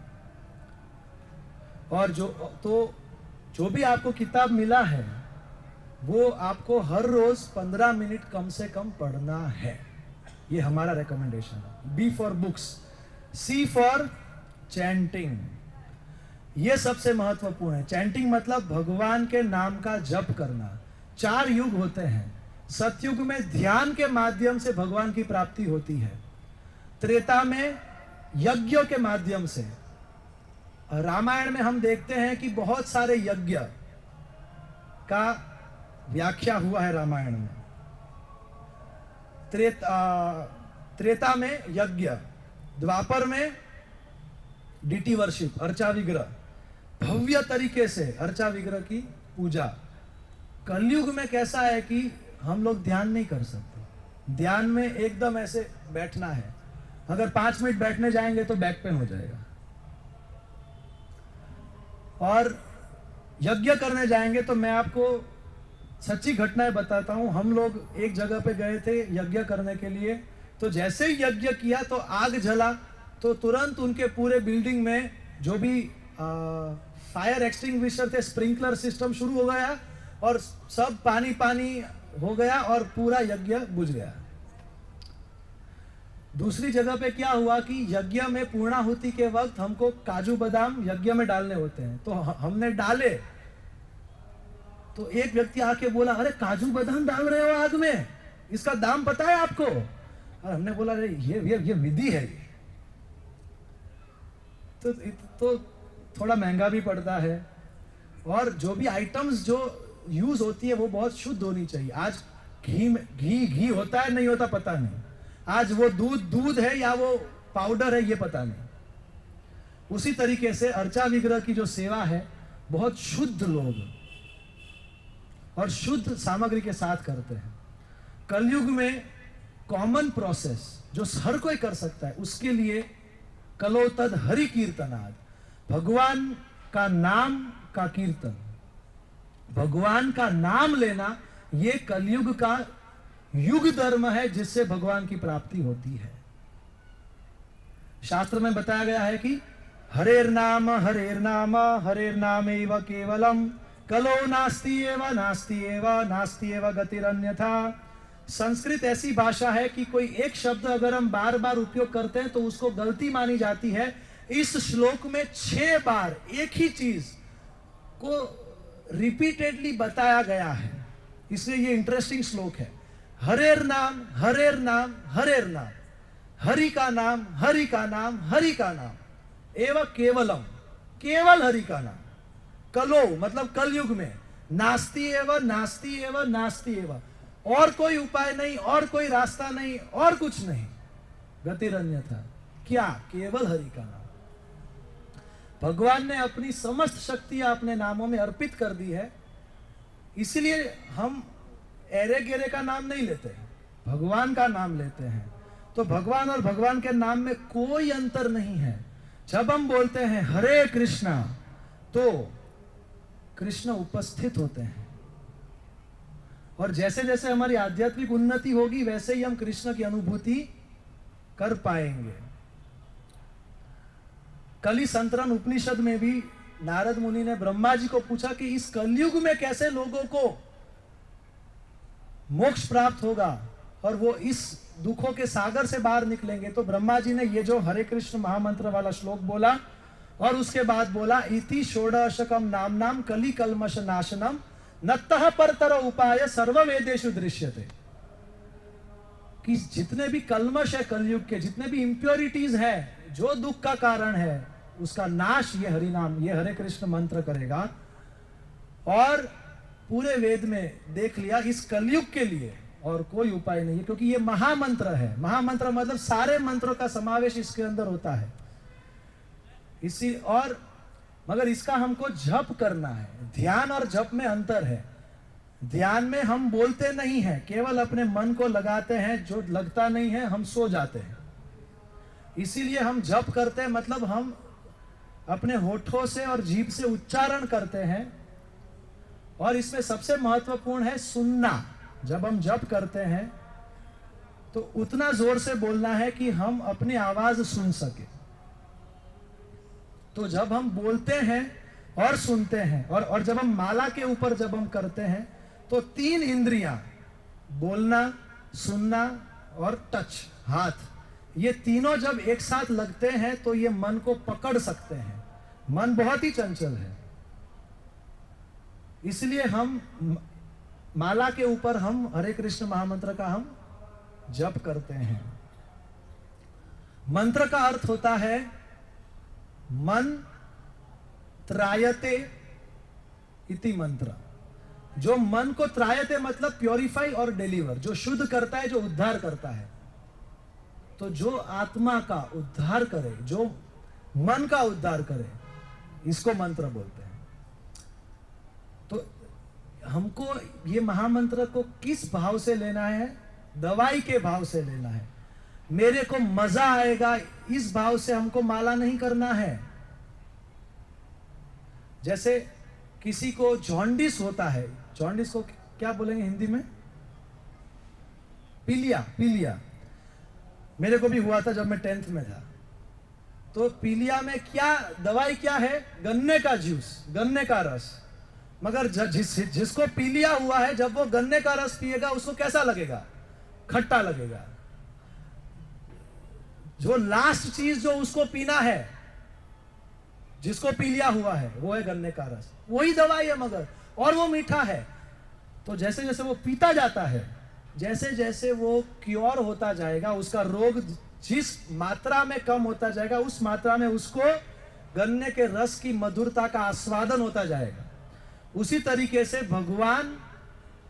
और जो भी आपको किताब मिला है वो आपको हर रोज 15 मिनट कम से कम पढ़ना है। ये हमारा रिकमेंडेशन है। B for books, C for chanting. ये सबसे महत्वपूर्ण है। चैंटिंग मतलब भगवान के नाम का जप करना। 4 युग होते हैं। सतयुग में ध्यान के माध्यम से भगवान की प्राप्ति होती है। त्रेता में यज्ञों के माध्यम से। रामायण में हम देखते हैं कि बहुत सारे यज्ञ का व्याख्या हुआ है रामायण में। त्रेता में यज्ञ, द्वापर में डिटी वर्शिप, अर्चा विग्रह, भव्य तरीके से अर्चा विग्रह की पूजा। कलयुग में कैसा है कि हम लोग ध्यान नहीं कर सकते। ध्यान में एकदम ऐसे बैठना है, अगर 5 मिनट बैठने जाएंगे तो बैक पेन हो जाएगा। और यज्ञ करने जाएंगे तो मैं आपको सच्ची घटनाएं बताता हूं। हम लोग एक जगह पे गए थे यज्ञ करने के लिए, तो जैसे ही यज्ञ किया तो आग जला, तो तुरंत उनके पूरे बिल्डिंग में जो भी फायर एक्सटिंग्विशर थे, स्प्रिंकलर सिस्टम शुरू हो गया और सब पानी पानी हो गया और पूरा यज्ञ बुझ गया। दूसरी जगह पे क्या हुआ कि यज्ञ में पूर्णाहुति के वक्त हमको काजू बादाम यज्ञ में डालने होते हैं, तो हमने डाले। तो एक व्यक्ति आके बोला, अरे काजू बादाम डाल रहे हो आग में, इसका दाम पता है आपको? और हमने बोला अरे ये विधि है ये। तो थोड़ा महंगा भी पड़ता है, और जो भी आइटम्स जो यूज होती है वो बहुत शुद्ध होनी चाहिए। आज घी होता है नहीं होता पता नहीं, आज वो दूध है या वो पाउडर है ये पता नहीं। उसी तरीके से अर्चा विग्रह की जो सेवा है बहुत शुद्ध लोग और शुद्ध सामग्री के साथ करते हैं। कलयुग में कॉमन प्रोसेस जो हर कोई कर सकता है, उसके लिए कलो तद हरि कीर्तनाद, भगवान का नाम का कीर्तन, भगवान का नाम लेना ये कलयुग का युग धर्म है जिससे भगवान की प्राप्ति होती है। शास्त्र में बताया गया है कि हरेर नाम हरेर नाम एव केवलम कलो नास्ति एव गतिरन्यथा। संस्कृत ऐसी भाषा है कि कोई एक शब्द अगर हम बार बार उपयोग करते हैं तो उसको गलती मानी जाती है। इस श्लोक में 6 बार एक ही चीज को रिपीटेडली बताया गया है, इसलिए ये इंटरेस्टिंग श्लोक है। हरेर नाम हरेर नाम हरेर नाम, हरि का नाम हरि का नाम हरि का नाम एवं केवलम, केवल हरि का नाम। कलो मतलब कलयुग में, नास्ति एवं नास्ति एवं नास्ति एवं, और कोई उपाय नहीं, और कोई रास्ता नहीं, और कुछ नहीं। गतिरन्यथा, क्या? केवल हरि का नाम। भगवान ने अपनी समस्त शक्तियां अपने नामों में अर्पित कर दी है, इसलिए हम एरे गेरे का नाम नहीं लेते, भगवान का नाम लेते हैं। तो भगवान और भगवान के नाम में कोई अंतर नहीं है। जब हम बोलते हैं हरे कृष्णा तो कृष्ण उपस्थित होते हैं, और जैसे जैसे हमारी आध्यात्मिक उन्नति होगी वैसे ही हम कृष्ण की अनुभूति कर पाएंगे। कली संतरण उपनिषद में भी नारद मुनि ने ब्रह्मा जी को पूछा कि इस कलयुग में कैसे लोगों को मोक्ष प्राप्त होगा और वो इस दुखों के सागर से बाहर निकलेंगे। तो ब्रह्मा जी ने ये जो हरे कृष्ण महामंत्र वाला श्लोक बोला और उसके बाद बोला इति षोडशकम नाम नाम कली कल्मष नाशनम नत्तः परतर उपाय सर्व वेदेषु दृश्यते। कि जितने भी कल्मश है कलयुग के, जितने भी इंप्योरिटीज है, जो दुख का कारण है, उसका नाश ये हरि नाम, ये हरे कृष्ण मंत्र करेगा। और पूरे वेद में देख लिया इस कलयुग के लिए और कोई उपाय नहीं है, क्योंकि ये महामंत्र है। महामंत्र मतलब सारे मंत्रों का समावेश इसके अंदर होता है। इसी और मगर इसका हमको जप करना है। ध्यान और जप में अंतर है। ध्यान में हम बोलते नहीं हैं, केवल अपने मन को लगाते हैं, जो लगता नहीं है हम सो जाते हैं। इसीलिए हम जप करते हैं, मतलब हम अपने होठों से और जीभ से उच्चारण करते हैं। और इसमें सबसे महत्वपूर्ण है सुनना। जब हम जप करते हैं तो उतना जोर से बोलना है कि हम अपनी आवाज सुन सके। तो जब हम बोलते हैं और सुनते हैं और जब हम माला के ऊपर जब हम करते हैं तो 3 इंद्रियां, बोलना, सुनना और टच, हाथ, ये तीनों जब एक साथ लगते हैं तो ये मन को पकड़ सकते हैं। मन बहुत ही चंचल है, इसलिए हम माला के ऊपर हम हरे कृष्ण महामंत्र का हम जप करते हैं। मंत्र का अर्थ होता है मन त्रायते इति मंत्र। जो मन को त्रायते मतलब प्योरीफाई और डिलीवर, जो शुद्ध करता है, जो उद्धार करता है। तो जो आत्मा का उद्धार करे, जो मन का उद्धार करे, इसको मंत्र बोलते हैं। तो हमको ये महामंत्र को किस भाव से लेना है? दवाई के भाव से लेना है। मेरे को मजा आएगा इस भाव से हमको माला नहीं करना है। जैसे किसी को जॉन्डिस होता है, जॉन्डिस को क्या बोलेंगे हिंदी में? पीलिया। पीलिया मेरे को भी हुआ था जब मैं 10th में था। तो पीलिया में क्या दवाई क्या है? गन्ने का जूस, गन्ने का रस। मगर जिसको पीलिया हुआ है, जब वो गन्ने का रस पिएगा उसको कैसा लगेगा? खट्टा लगेगा। जो लास्ट चीज जो उसको पीना है, जिसको पीलिया हुआ है, वो है गन्ने का रस। वही दवाई है मगर, और वो मीठा है। तो जैसे जैसे वो पीता जाता है, जैसे जैसे वो क्योर होता जाएगा, उसका रोग जिस मात्रा में कम होता जाएगा, उस मात्रा में उसको गन्ने के रस की मधुरता का आस्वादन होता जाएगा। उसी तरीके से भगवान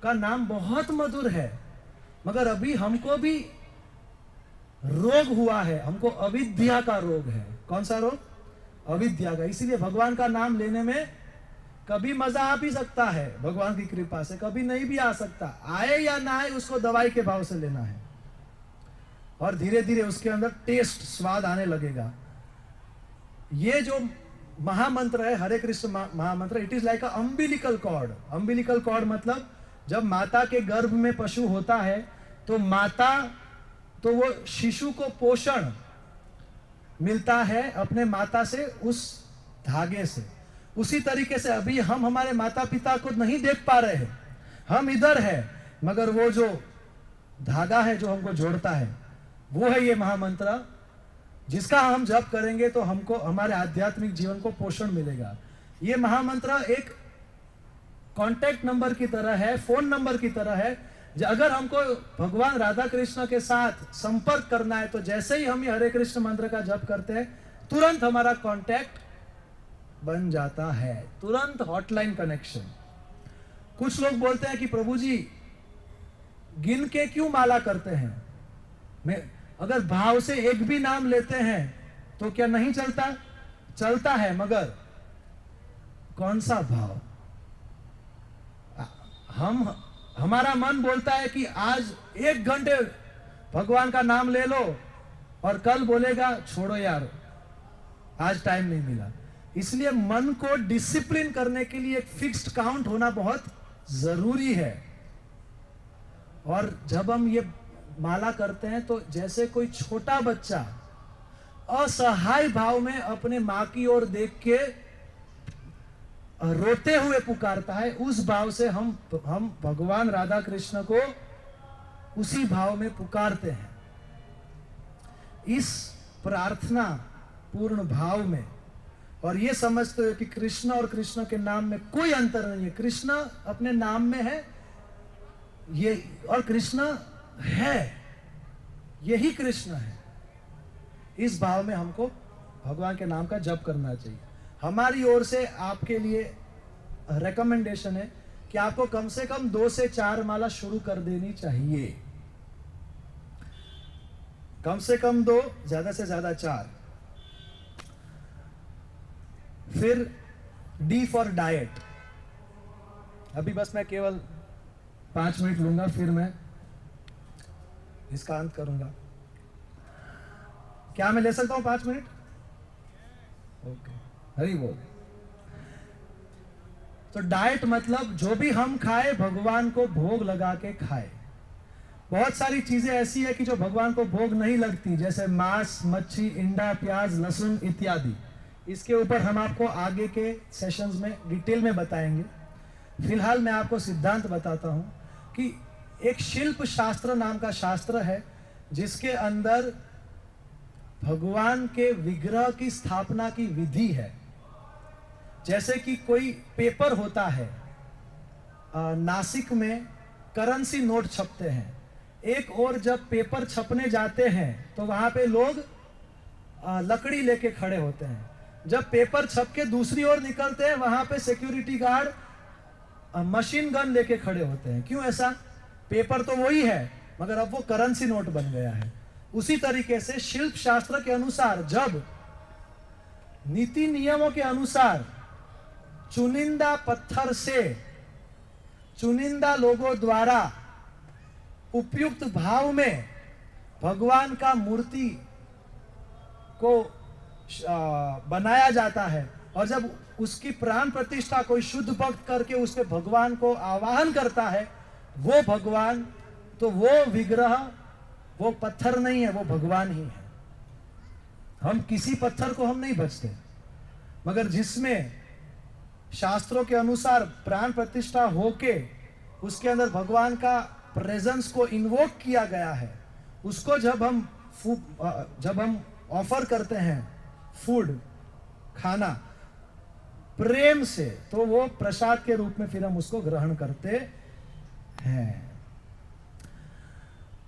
का नाम बहुत मधुर है, मगर अभी हमको भी रोग हुआ है, हमको अविद्या का रोग है। कौन सा रोग? अविद्या का। इसीलिए भगवान का नाम लेने में कभी मजा आ भी सकता है भगवान की कृपा से, कभी नहीं भी आ सकता। आए या ना आए, उसको दवाई के भाव से लेना है, और धीरे धीरे उसके अंदर टेस्ट, स्वाद आने लगेगा। ये जो महामंत्र है हरे कृष्ण महामंत्र, it is like a umbilical cord. Umbilical cord मतलब जब माता के गर्भ में पशु होता है तो वो शिशु को पोषण मिलता है अपने माता से, उस धागे से। उसी तरीके से अभी हम हमारे माता पिता को नहीं देख पा रहे हैं, हम इधर है, मगर वो जो धागा है जो हमको जोड़ता है वो है ये महामंत्र, जिसका हम जप करेंगे तो हमको हमारे आध्यात्मिक जीवन को पोषण मिलेगा। ये महामंत्र एक कांटेक्ट नंबर की तरह है, फोन नंबर की तरह है। अगर हमको भगवान राधा कृष्ण के साथ संपर्क करना है तो जैसे ही हम ये हरे कृष्ण मंत्र का जप करते हैं तुरंत हमारा कांटेक्ट बन जाता है, तुरंत हॉटलाइन कनेक्शन। कुछ लोग बोलते हैं कि प्रभु जी गिन के क्यों माला करते हैं, मैं अगर भाव से एक भी नाम लेते हैं तो क्या नहीं चलता? चलता है, मगर कौन सा भाव? हमारा मन बोलता है कि आज 1 घंटे भगवान का नाम ले लो, और कल बोलेगा छोड़ो यार आज टाइम नहीं मिला। इसलिए मन को डिसिप्लिन करने के लिए एक फिक्स्ड काउंट होना बहुत जरूरी है। और जब हम ये माला करते हैं तो जैसे कोई छोटा बच्चा असहाय भाव में अपने माँ की ओर देख के रोते हुए पुकारता है, उस भाव से हम भगवान राधा कृष्ण को उसी भाव में पुकारते हैं। इस प्रार्थना पूर्ण भाव में, और ये समझते हो कि कृष्ण और कृष्ण के नाम में कोई अंतर नहीं है। कृष्ण अपने नाम में है ये, और कृष्ण है, यही कृष्ण है। इस भाव में हमको भगवान के नाम का जप करना चाहिए। हमारी ओर से आपके लिए रेकमेंडेशन है कि आपको कम से कम 2 से 4 माला शुरू कर देनी चाहिए, कम से कम 2, ज्यादा से ज्यादा 4। फिर डी फॉर डाइट। अभी बस मैं केवल 5 मिनट लूंगा, फिर मैं इसका अंत करूंगा। क्या मैं ले सकता हूं 5 मिनट? ओके, हरी बोल। तो डाइट मतलब जो भी हम खाए भगवान को भोग लगा के खाए। बहुत सारी चीजें ऐसी है कि जो भगवान को भोग नहीं लगती, जैसे मांस, मच्छी, अंडा, प्याज, लहसुन इत्यादि। इसके ऊपर हम आपको आगे के सेशंस में डिटेल में बताएंगे। फिलहाल मैं आपको सिद्धांत बताता हूं कि एक शिल्प शास्त्र नाम का शास्त्र है जिसके अंदर भगवान के विग्रह की स्थापना की विधि है। जैसे कि कोई पेपर होता है, नासिक में करेंसी नोट छपते हैं, एक और जब पेपर छपने जाते हैं तो वहां पे लोग लकड़ी लेके खड़े होते हैं। जब पेपर छप के दूसरी ओर निकलते हैं वहां पे सिक्योरिटी गार्ड मशीन गन लेके खड़े होते हैं। क्यों ऐसा? पेपर तो वही है मगर अब वो करेंसी नोट बन गया है। उसी तरीके से शिल्प शास्त्र के अनुसार जब नीति नियमों के अनुसार चुनिंदा पत्थर से चुनिंदा लोगों द्वारा उपयुक्त भाव में भगवान का मूर्ति को बनाया जाता है, और जब उसकी प्राण प्रतिष्ठा कोई शुद्ध भक्त करके उस पे भगवान को आवाहन करता है, वो भगवान, तो वो विग्रह, वो पत्थर नहीं है, वो भगवान ही है। हम किसी पत्थर को हम नहीं भजते, मगर जिसमें शास्त्रों के अनुसार प्राण प्रतिष्ठा होके उसके अंदर भगवान का प्रेजेंस को इन्वोक किया गया है, उसको जब हम ऑफर करते हैं फूड, खाना प्रेम से, तो वो प्रसाद के रूप में फिर हम उसको ग्रहण करते हैं।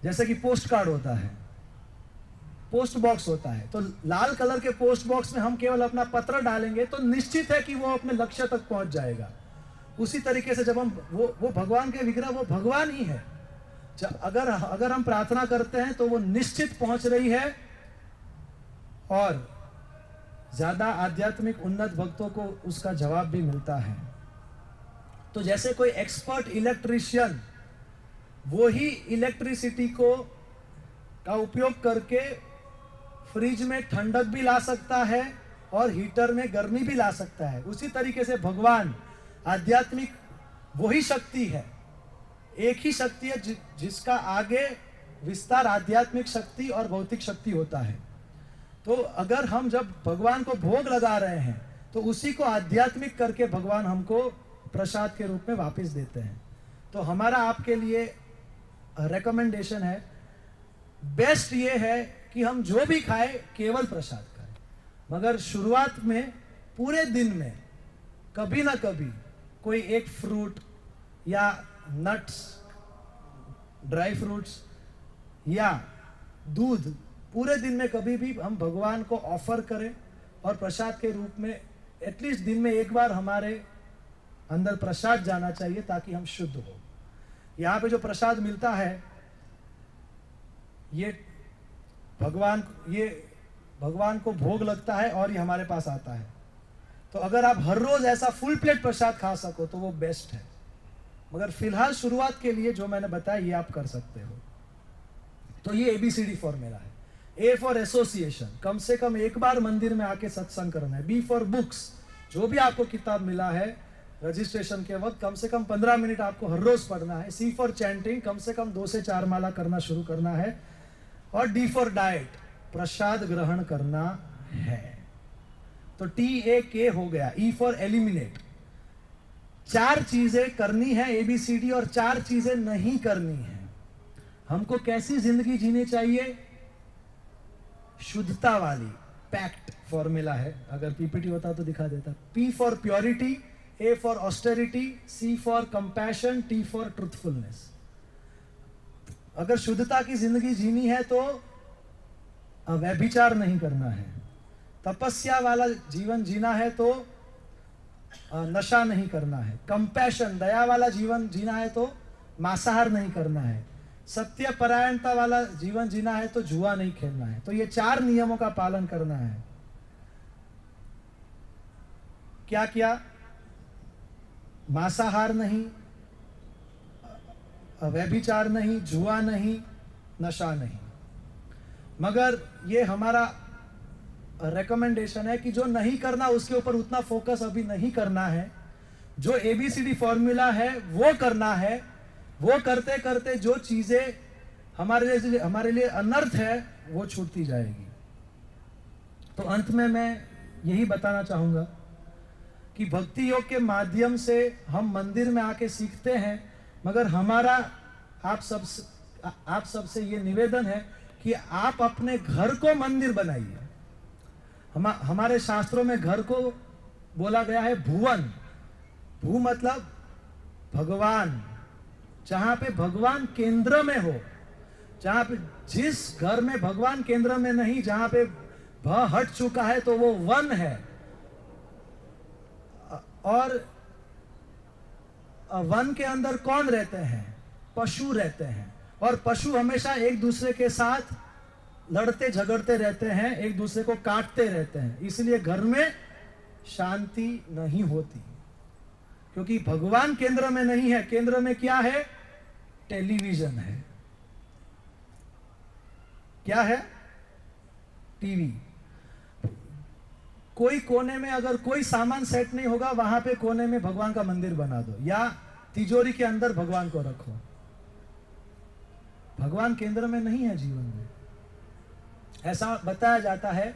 जैसे कि पोस्ट कार्ड होता है, पोस्ट बॉक्स होता है, तो लाल कलर के पोस्ट बॉक्स में हम केवल अपना पत्र डालेंगे तो निश्चित है कि वो अपने लक्ष्य तक पहुंच जाएगा। उसी तरीके से जब हम वो भगवान के विग्रह, वो भगवान ही है। अगर हम प्रार्थना करते हैं तो वो निश्चित पहुंच रही है, और ज्यादा आध्यात्मिक उन्नत भक्तों को उसका जवाब भी मिलता है। तो जैसे कोई एक्सपर्ट इलेक्ट्रिशियन वो ही इलेक्ट्रिसिटी का उपयोग करके फ्रिज में ठंडक भी ला सकता है और हीटर में गर्मी भी ला सकता है, उसी तरीके से भगवान आध्यात्मिक वही शक्ति है एक ही शक्ति है जिसका आगे विस्तार आध्यात्मिक शक्ति और भौतिक शक्ति होता है। तो अगर हम जब भगवान को भोग लगा रहे हैं तो उसी को आध्यात्मिक करके भगवान हमको प्रसाद के रूप में वापस देते हैं। तो हमारा आपके लिए रेकमेंडेशन है, बेस्ट ये है कि हम जो भी खाए केवल प्रसाद खाएं, मगर शुरुआत में पूरे दिन में कभी ना कभी कोई एक फ्रूट या नट्स, ड्राई फ्रूट्स या दूध पूरे दिन में कभी भी हम भगवान को ऑफर करें और प्रसाद के रूप में एटलीस्ट दिन में एक बार हमारे अंदर प्रसाद जाना चाहिए ताकि हम शुद्ध हो। यहाँ पे जो प्रसाद मिलता है ये भगवान को भोग लगता है और ये हमारे पास आता है। तो अगर आप हर रोज ऐसा फुल प्लेट प्रसाद खा सको तो वो बेस्ट है, मगर फिलहाल शुरुआत के लिए जो मैंने बताया ये आप कर सकते हो। तो ये ABCD फॉर्मूला है। A फॉर एसोसिएशन, कम से कम एक बार मंदिर में आके सत्संग करना है। B फॉर बुक्स, जो भी आपको किताब मिला है रजिस्ट्रेशन के वक्त कम से कम 15 मिनट आपको हर रोज पढ़ना है। C फॉर चैंटिंग, कम से कम 2 से 4 माला करना शुरू करना है। और D फॉर डाइट, प्रसाद ग्रहण करना है। तो TAK हो गया। E फॉर एलिमिनेट, 4 चीजें करनी है ABCD और 4 चीजें नहीं करनी है। हमको कैसी जिंदगी जीनी चाहिए? शुद्धता वाली, पैक्ट फॉर्मूला है, अगर PPT होता तो दिखा देता। P for purity, A for austerity, C for compassion, T for truthfulness. अगर शुद्धता की जिंदगी जीनी है तो व्यभिचार नहीं करना है। तपस्या वाला जीवन जीना है तो नशा नहीं करना है। कंपैशन, दया वाला जीवन जीना है तो मांसाहार नहीं करना है। सत्य परायणता वाला जीवन जीना है तो जुआ नहीं खेलना है। तो ये 4 नियमों का पालन करना है। क्या क्या? मांसाहार नहीं, व्यभिचार नहीं, जुआ नहीं, नशा नहीं। मगर ये हमारा रेकमेंडेशन है कि जो नहीं करना उसके ऊपर उतना फोकस अभी नहीं करना है। जो ABCD फॉर्मूला है वो करना है। वो करते करते जो चीजें हमारे लिए अनर्थ है वो छूटती जाएगी। तो अंत में मैं यही बताना चाहूंगा कि भक्ति योग के माध्यम से हम मंदिर में आके सीखते हैं, मगर हमारा आप सबसे ये निवेदन है कि आप अपने घर को मंदिर बनाइए। हमारे शास्त्रों में घर को बोला गया है भुवन। भू मतलब भगवान, जहां पे भगवान केंद्र में हो। जहां पे, जिस घर में भगवान केंद्र में नहीं, जहां पे भ हट चुका है तो वो वन है। और वन के अंदर कौन रहते हैं? पशु रहते हैं। और पशु हमेशा एक दूसरे के साथ लड़ते झगड़ते रहते हैं, एक दूसरे को काटते रहते हैं। इसलिए घर में शांति नहीं होती, क्योंकि भगवान केंद्र में नहीं है। केंद्र में क्या है? टेलीविजन है। क्या है? टीवी। कोई कोने में अगर कोई सामान सेट नहीं होगा, वहां पे कोने में भगवान का मंदिर बना दो, या तिजोरी के अंदर भगवान को रखो। भगवान केंद्र में नहीं है जीवन में। ऐसा बताया जाता है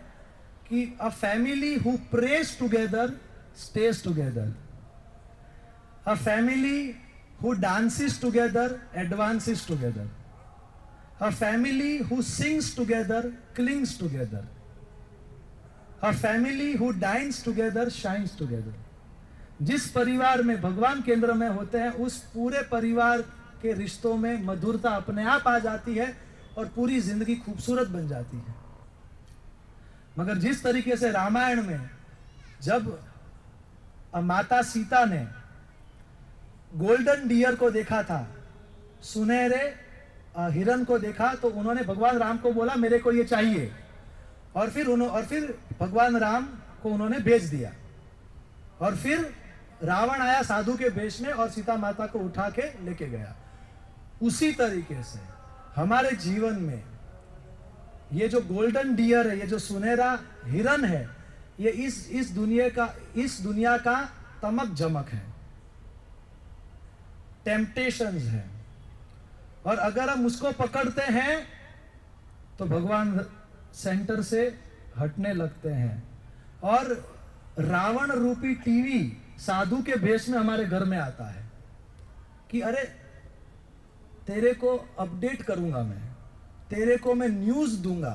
कि a family who praise together stage together, a family who dances together advances together, a family who sings together clings together, a family who dines together shines together। जिस परिवार में भगवान केंद्र में होते हैं उस पूरे परिवार के रिश्तों में मधुरता अपने आप आ जाती है और पूरी जिंदगी खूबसूरत बन जाती है। मगर जिस तरीके से रामायण में जब माता सीता ने गोल्डन डियर को देखा था, सुनहरे हिरन को देखा, तो उन्होंने भगवान राम को बोला मेरे को ये चाहिए, और फिर भगवान राम को उन्होंने भेज दिया। और फिर रावण आया साधु के वेश में और सीता माता को उठा के लेके गया। उसी तरीके से हमारे जीवन में ये जो गोल्डन डियर है, ये जो सुनहरा हिरन है, ये इस दुनिया का तमक जमक है, टेम्पटेशंस है, और अगर हम उसको पकड़ते हैं तो भगवान सेंटर से हटने लगते हैं। और रावण रूपी टीवी साधु के भेष में हमारे घर में आता है कि अरे तेरे को अपडेट करूंगा, मैं तेरे को मैं न्यूज दूंगा,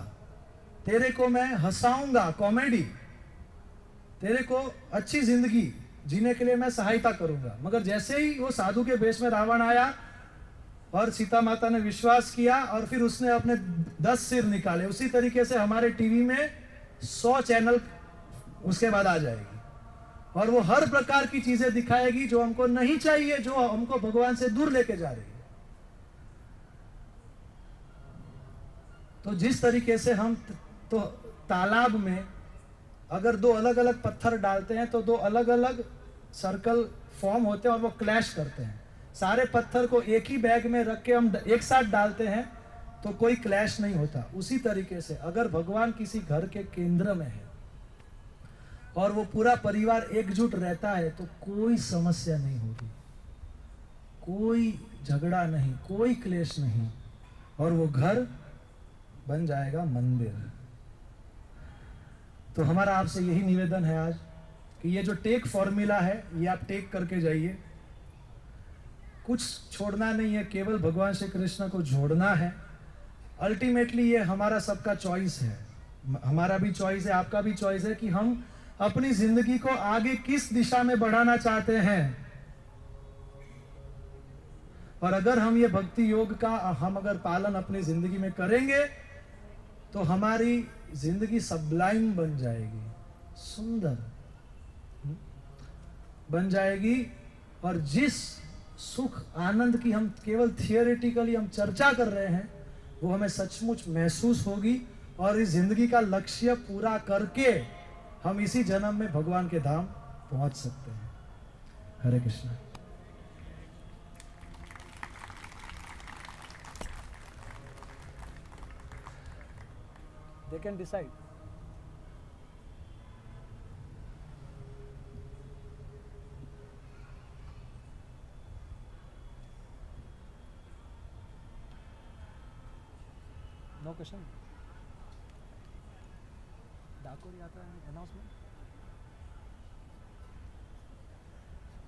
तेरे को मैं हंसाऊंगा, कॉमेडी, तेरे को अच्छी जिंदगी जीने के लिए मैं सहायता करूंगा। मगर जैसे ही वो साधु के भेष में रावण आया और सीता माता ने विश्वास किया और फिर उसने अपने 10 सिर निकाले, उसी तरीके से हमारे टीवी में 100 चैनल उसके बाद आ जाएगी और वो हर प्रकार की चीजें दिखाएगी जो हमको नहीं चाहिए, जो हमको भगवान से दूर लेके जा रही है। तो जिस तरीके से हम तो तालाब में अगर 2 अलग अलग पत्थर डालते हैं तो 2 अलग अलग सर्कल फॉर्म होते हैं और वो क्लैश करते हैं। सारे पत्थर को एक ही बैग में रख के हम एक साथ डालते हैं तो कोई क्लैश नहीं होता। उसी तरीके से अगर भगवान किसी घर के केंद्र में है और वो पूरा परिवार एकजुट रहता है तो कोई समस्या नहीं होगी, कोई झगड़ा नहीं, कोई क्लेश नहीं, और वो घर बन जाएगा मंदिर। तो हमारा आपसे यही निवेदन है आज कि ये जो टेक फॉर्मूला है ये आप टेक करके जाइए, कुछ छोड़ना नहीं है, केवल भगवान श्री कृष्ण को जोड़ना है। अल्टीमेटली ये हमारा सबका चॉइस है, हमारा भी चॉइस है, आपका भी चॉइस है कि हम अपनी जिंदगी को आगे किस दिशा में बढ़ाना चाहते हैं। और अगर हम ये भक्ति योग का हम अगर पालन अपनी जिंदगी में करेंगे तो हमारी जिंदगी सबलाइन बन जाएगी, सुंदर बन जाएगी। और जिस सुख आनंद की हम केवल थियोरेटिकली हम चर्चा कर रहे हैं वो हमें सचमुच महसूस होगी और इस जिंदगी का लक्ष्य पूरा करके हम इसी जन्म में भगवान के धाम पहुंच सकते हैं। हरे Krishna. They can decide. No question. Dakor यात्रा अनाउंसमेंट।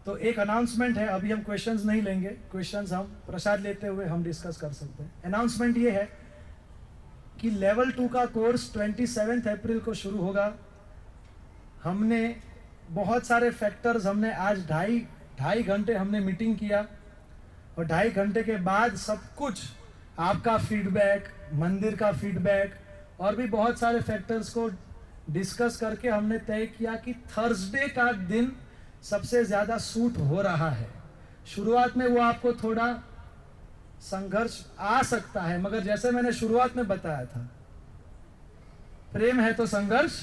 तो एक अनाउंसमेंट है, अभी हम क्वेश्चंस नहीं लेंगे, क्वेश्चंस हम प्रसाद लेते हुए हम डिस्कस कर सकते हैं। अनाउंसमेंट ये है कि लेवल 2 का कोर्स 27 अप्रैल को शुरू होगा। हमने बहुत सारे फैक्टर्स, हमने आज ढाई घंटे हमने मीटिंग किया और 2.5 घंटे के बाद सब कुछ आपका फीडबैक, मंदिर का फीडबैक और भी बहुत सारे फैक्टर्स को डिस्कस करके हमने तय किया कि थर्सडे का दिन सबसे ज़्यादा सूट हो रहा है। शुरुआत में वो आपको थोड़ा संघर्ष आ सकता है, मगर जैसे मैंने शुरुआत में बताया था, प्रेम है तो संघर्ष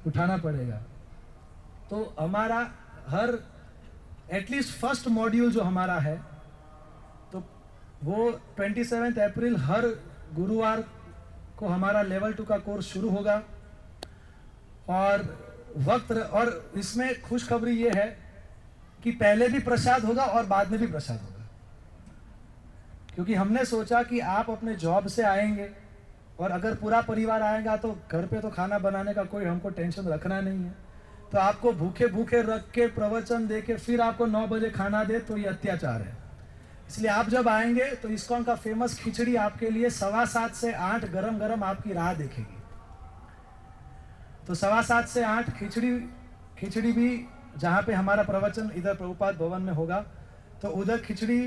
उठाना पड़ेगा। तो हमारा हर एटलीस्ट फर्स्ट मॉड्यूल जो हमारा है तो वो 27 अप्रैल हर गुरुवार को हमारा लेवल 2 का कोर्स शुरू होगा। और और इसमें खुशखबरी ये है कि पहले भी प्रसाद होगा और बाद में भी प्रसाद होगा, क्योंकि हमने सोचा कि आप अपने जॉब से आएंगे और अगर पूरा परिवार आएगा तो घर पे तो खाना बनाने का कोई हमको टेंशन रखना नहीं है। तो आपको भूखे भूखे रख के प्रवचन दे के फिर आपको 9 बजे खाना दे तो ये अत्याचार है। इसलिए आप जब आएंगे तो इस्कॉन का फेमस खिचड़ी आपके लिए 7:15 से 8 गरम गरम आपकी राह देखेगी। तो 7:15 से 8 खिचड़ी भी जहाँ पे हमारा प्रवचन इधर प्रभुपाद भवन में होगा तो उधर खिचड़ी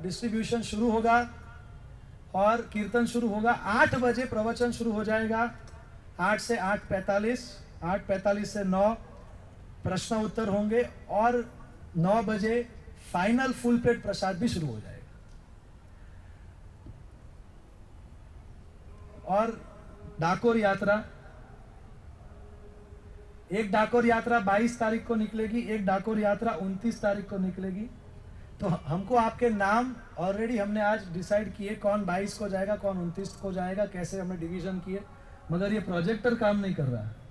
डिस्ट्रीब्यूशन शुरू होगा और कीर्तन शुरू होगा। 8 बजे प्रवचन शुरू हो जाएगा, 8 से 8:45, 8:45 से 9 प्रश्न उत्तर होंगे और 9 बजे फाइनल फुल प्लेट प्रसाद भी शुरू हो जाएगा। और डाकोर यात्रा, एक डाकोर यात्रा 22 तारीख को निकलेगी, एक डाकोर यात्रा 29 तारीख को निकलेगी। तो हमको आपके नाम ऑलरेडी हमने आज डिसाइड किए, कौन 22 को जाएगा, कौन 29 को जाएगा, कैसे हमने डिवीजन किए, मगर ये प्रोजेक्टर काम नहीं कर रहा है।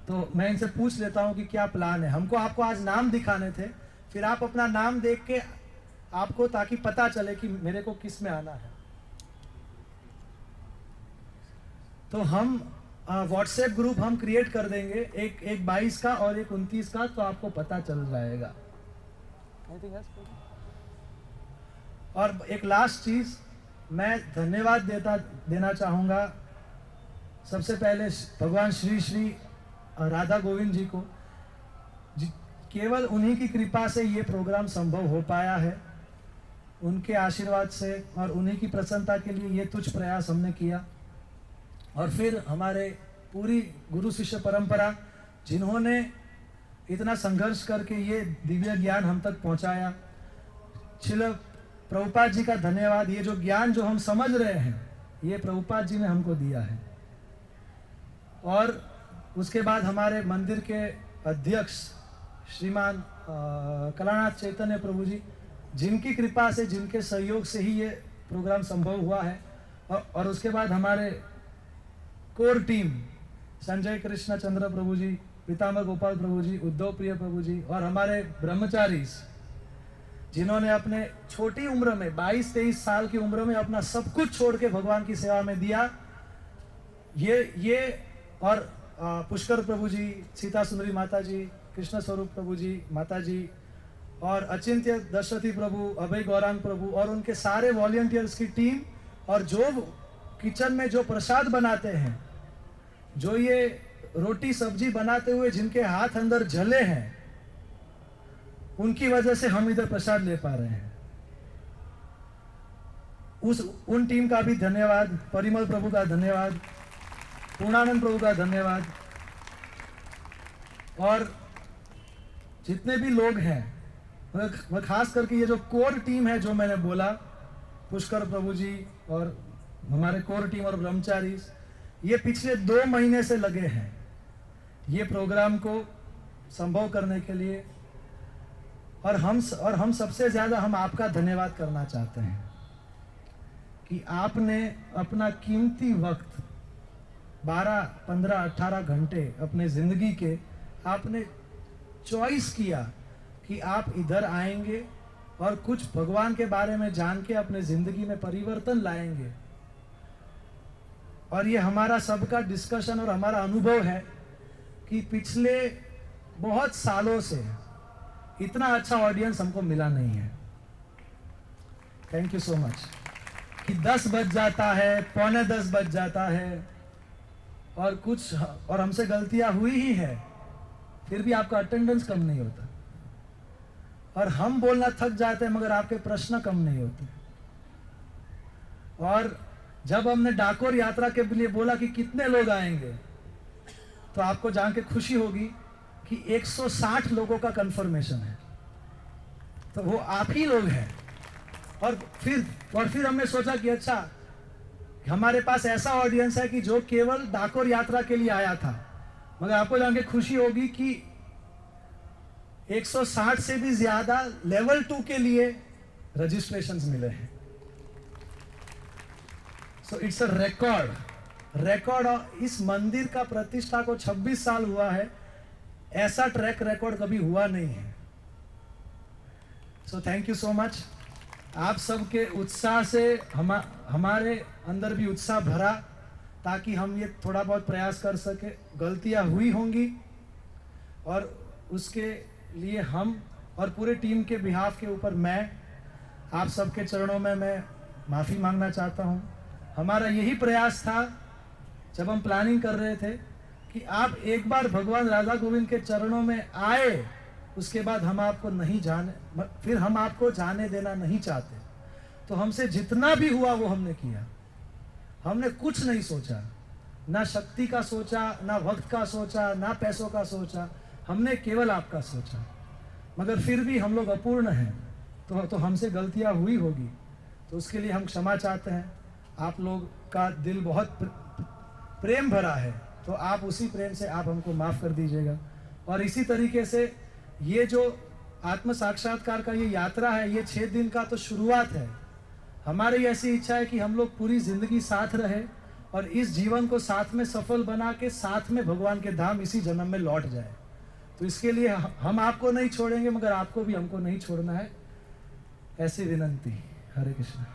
तो मैं इनसे पूछ लेता हूं कि क्या प्लान है। हमको आपको आज नाम दिखाने थे, फिर आप अपना नाम देख के आपको, ताकि पता चले कि मेरे को किस में आना है। तो हम व्हाट्सएप ग्रुप हम क्रिएट कर देंगे, एक 22 का और एक 29 का, तो आपको पता चल जाएगा। और एक लास्ट चीज मैं धन्यवाद देना चाहूँगा सबसे पहले भगवान श्री श्री राधा गोविंद जी को। केवल उन्हीं की कृपा से ये प्रोग्राम संभव हो पाया है, उनके आशीर्वाद से और उन्हीं की प्रसन्नता के लिए ये तुच्छ प्रयास हमने किया। और फिर हमारे पूरी गुरु शिष्य परंपरा जिन्होंने इतना संघर्ष करके ये दिव्य ज्ञान हम तक पहुंचाया, श्रील प्रभुपाद जी का धन्यवाद। ये जो ज्ञान जो हम समझ रहे हैं ये प्रभुपाद जी ने हमको दिया है। और उसके बाद हमारे मंदिर के अध्यक्ष श्रीमान कलानाथ चैतन्य प्रभु जी, जिनकी कृपा से, जिनके सहयोग से ही ये प्रोग्राम संभव हुआ है। और उसके बाद हमारे कोर टीम संजय कृष्ण चंद्र प्रभु जी, पीताम्बर गोपाल प्रभु जी, उद्धव प्रिय प्रभु जी, और हमारे ब्रह्मचारी जिन्होंने अपने छोटी उम्र में 22-23 साल की उम्र में अपना सब कुछ छोड़ के भगवान की सेवा में दिया। ये और पुष्कर प्रभु जी, सीता सुंदरी माता जी, कृष्ण स्वरूप प्रभु जी, माता जी, और अचिंत्य दशरथी प्रभु, अभय गौरांग प्रभु और उनके सारे वॉलंटियर्स की टीम, और जो किचन में जो प्रसाद बनाते हैं, जो ये रोटी सब्जी बनाते हुए जिनके हाथ अंदर जले हैं, उनकी वजह से हम इधर प्रसाद ले पा रहे हैं। उन टीम का भी धन्यवाद, परिमल प्रभु का धन्यवाद, पूर्णानंद प्रभु का धन्यवाद, और जितने भी लोग हैं, वह खास करके ये जो कोर टीम है जो मैंने बोला, पुष्कर प्रभु जी और हमारे कोर टीम और ब्रह्मचारी, ये पिछले 2 महीने से लगे हैं ये प्रोग्राम को संभव करने के लिए। और हम सबसे ज्यादा हम आपका धन्यवाद करना चाहते हैं कि आपने अपना कीमती वक्त 12, 15, 18 घंटे अपने जिंदगी के आपने चॉइस किया कि आप इधर आएंगे और कुछ भगवान के बारे में जान के अपने जिंदगी में परिवर्तन लाएंगे। और ये हमारा सबका डिस्कशन और हमारा अनुभव है कि पिछले बहुत सालों से इतना अच्छा ऑडियंस हमको मिला नहीं है। Thank you so much. कि 10 बज जाता है, पौने 10 बज जाता है, और हमसे गलतियां हुई ही है, फिर भी आपका अटेंडेंस कम नहीं होता, और हम बोलना थक जाते हैं मगर आपके प्रश्न कम नहीं होते। और जब हमने डाकोर यात्रा के लिए बोला कि कितने लोग आएंगे, तो आपको जान के खुशी होगी कि 160 लोगों का कंफर्मेशन है, तो वो आप ही लोग हैं। और फिर हमने सोचा कि अच्छा, हमारे पास ऐसा ऑडियंस है कि जो केवल डाकोर यात्रा के लिए आया था, मगर आपको जान के खुशी होगी कि 160 से भी ज्यादा लेवल 2 के लिए रजिस्ट्रेशंस मिले हैं। So it's a record. इस मंदिर का प्रतिष्ठा को 26 साल हुआ है, ऐसा ट्रैक रिकॉर्ड कभी हुआ नहीं है। So thank you so much. आप सबके उत्साह से हमारे अंदर भी उत्साह भरा, ताकि हम ये थोड़ा बहुत प्रयास कर सके। गलतियां हुई होंगी और उसके लिए हम और पूरे टीम के बिहाफ के ऊपर मैं आप सबके चरणों में मैं माफ़ी मांगना चाहता हूँ। हमारा यही प्रयास था जब हम प्लानिंग कर रहे थे कि आप एक बार भगवान राधा गोविंद के चरणों में आए, उसके बाद हम आपको नहीं जाने, फिर हम आपको जाने देना नहीं चाहते। तो हमसे जितना भी हुआ वो हमने किया। हमने कुछ नहीं सोचा, ना शक्ति का सोचा, ना वक्त का सोचा, ना पैसों का सोचा, हमने केवल आपका सोचा। मगर फिर भी हम लोग अपूर्ण हैं, तो हमसे गलतियां हुई होगी, तो उसके लिए हम क्षमा चाहते हैं। आप लोग का दिल बहुत प्रेम भरा है, तो आप उसी प्रेम से आप हमको माफ़ कर दीजिएगा। और इसी तरीके से ये जो आत्म साक्षात्कार का ये यात्रा है, ये 6 दिन का तो शुरुआत है। हमारी ऐसी इच्छा है कि हम लोग पूरी जिंदगी साथ रहे और इस जीवन को साथ में सफल बना के साथ में भगवान के धाम इसी जन्म में लौट जाए। तो इसके लिए हम आपको नहीं छोड़ेंगे, मगर आपको भी हमको नहीं छोड़ना है। ऐसी विनंती। हरे कृष्ण।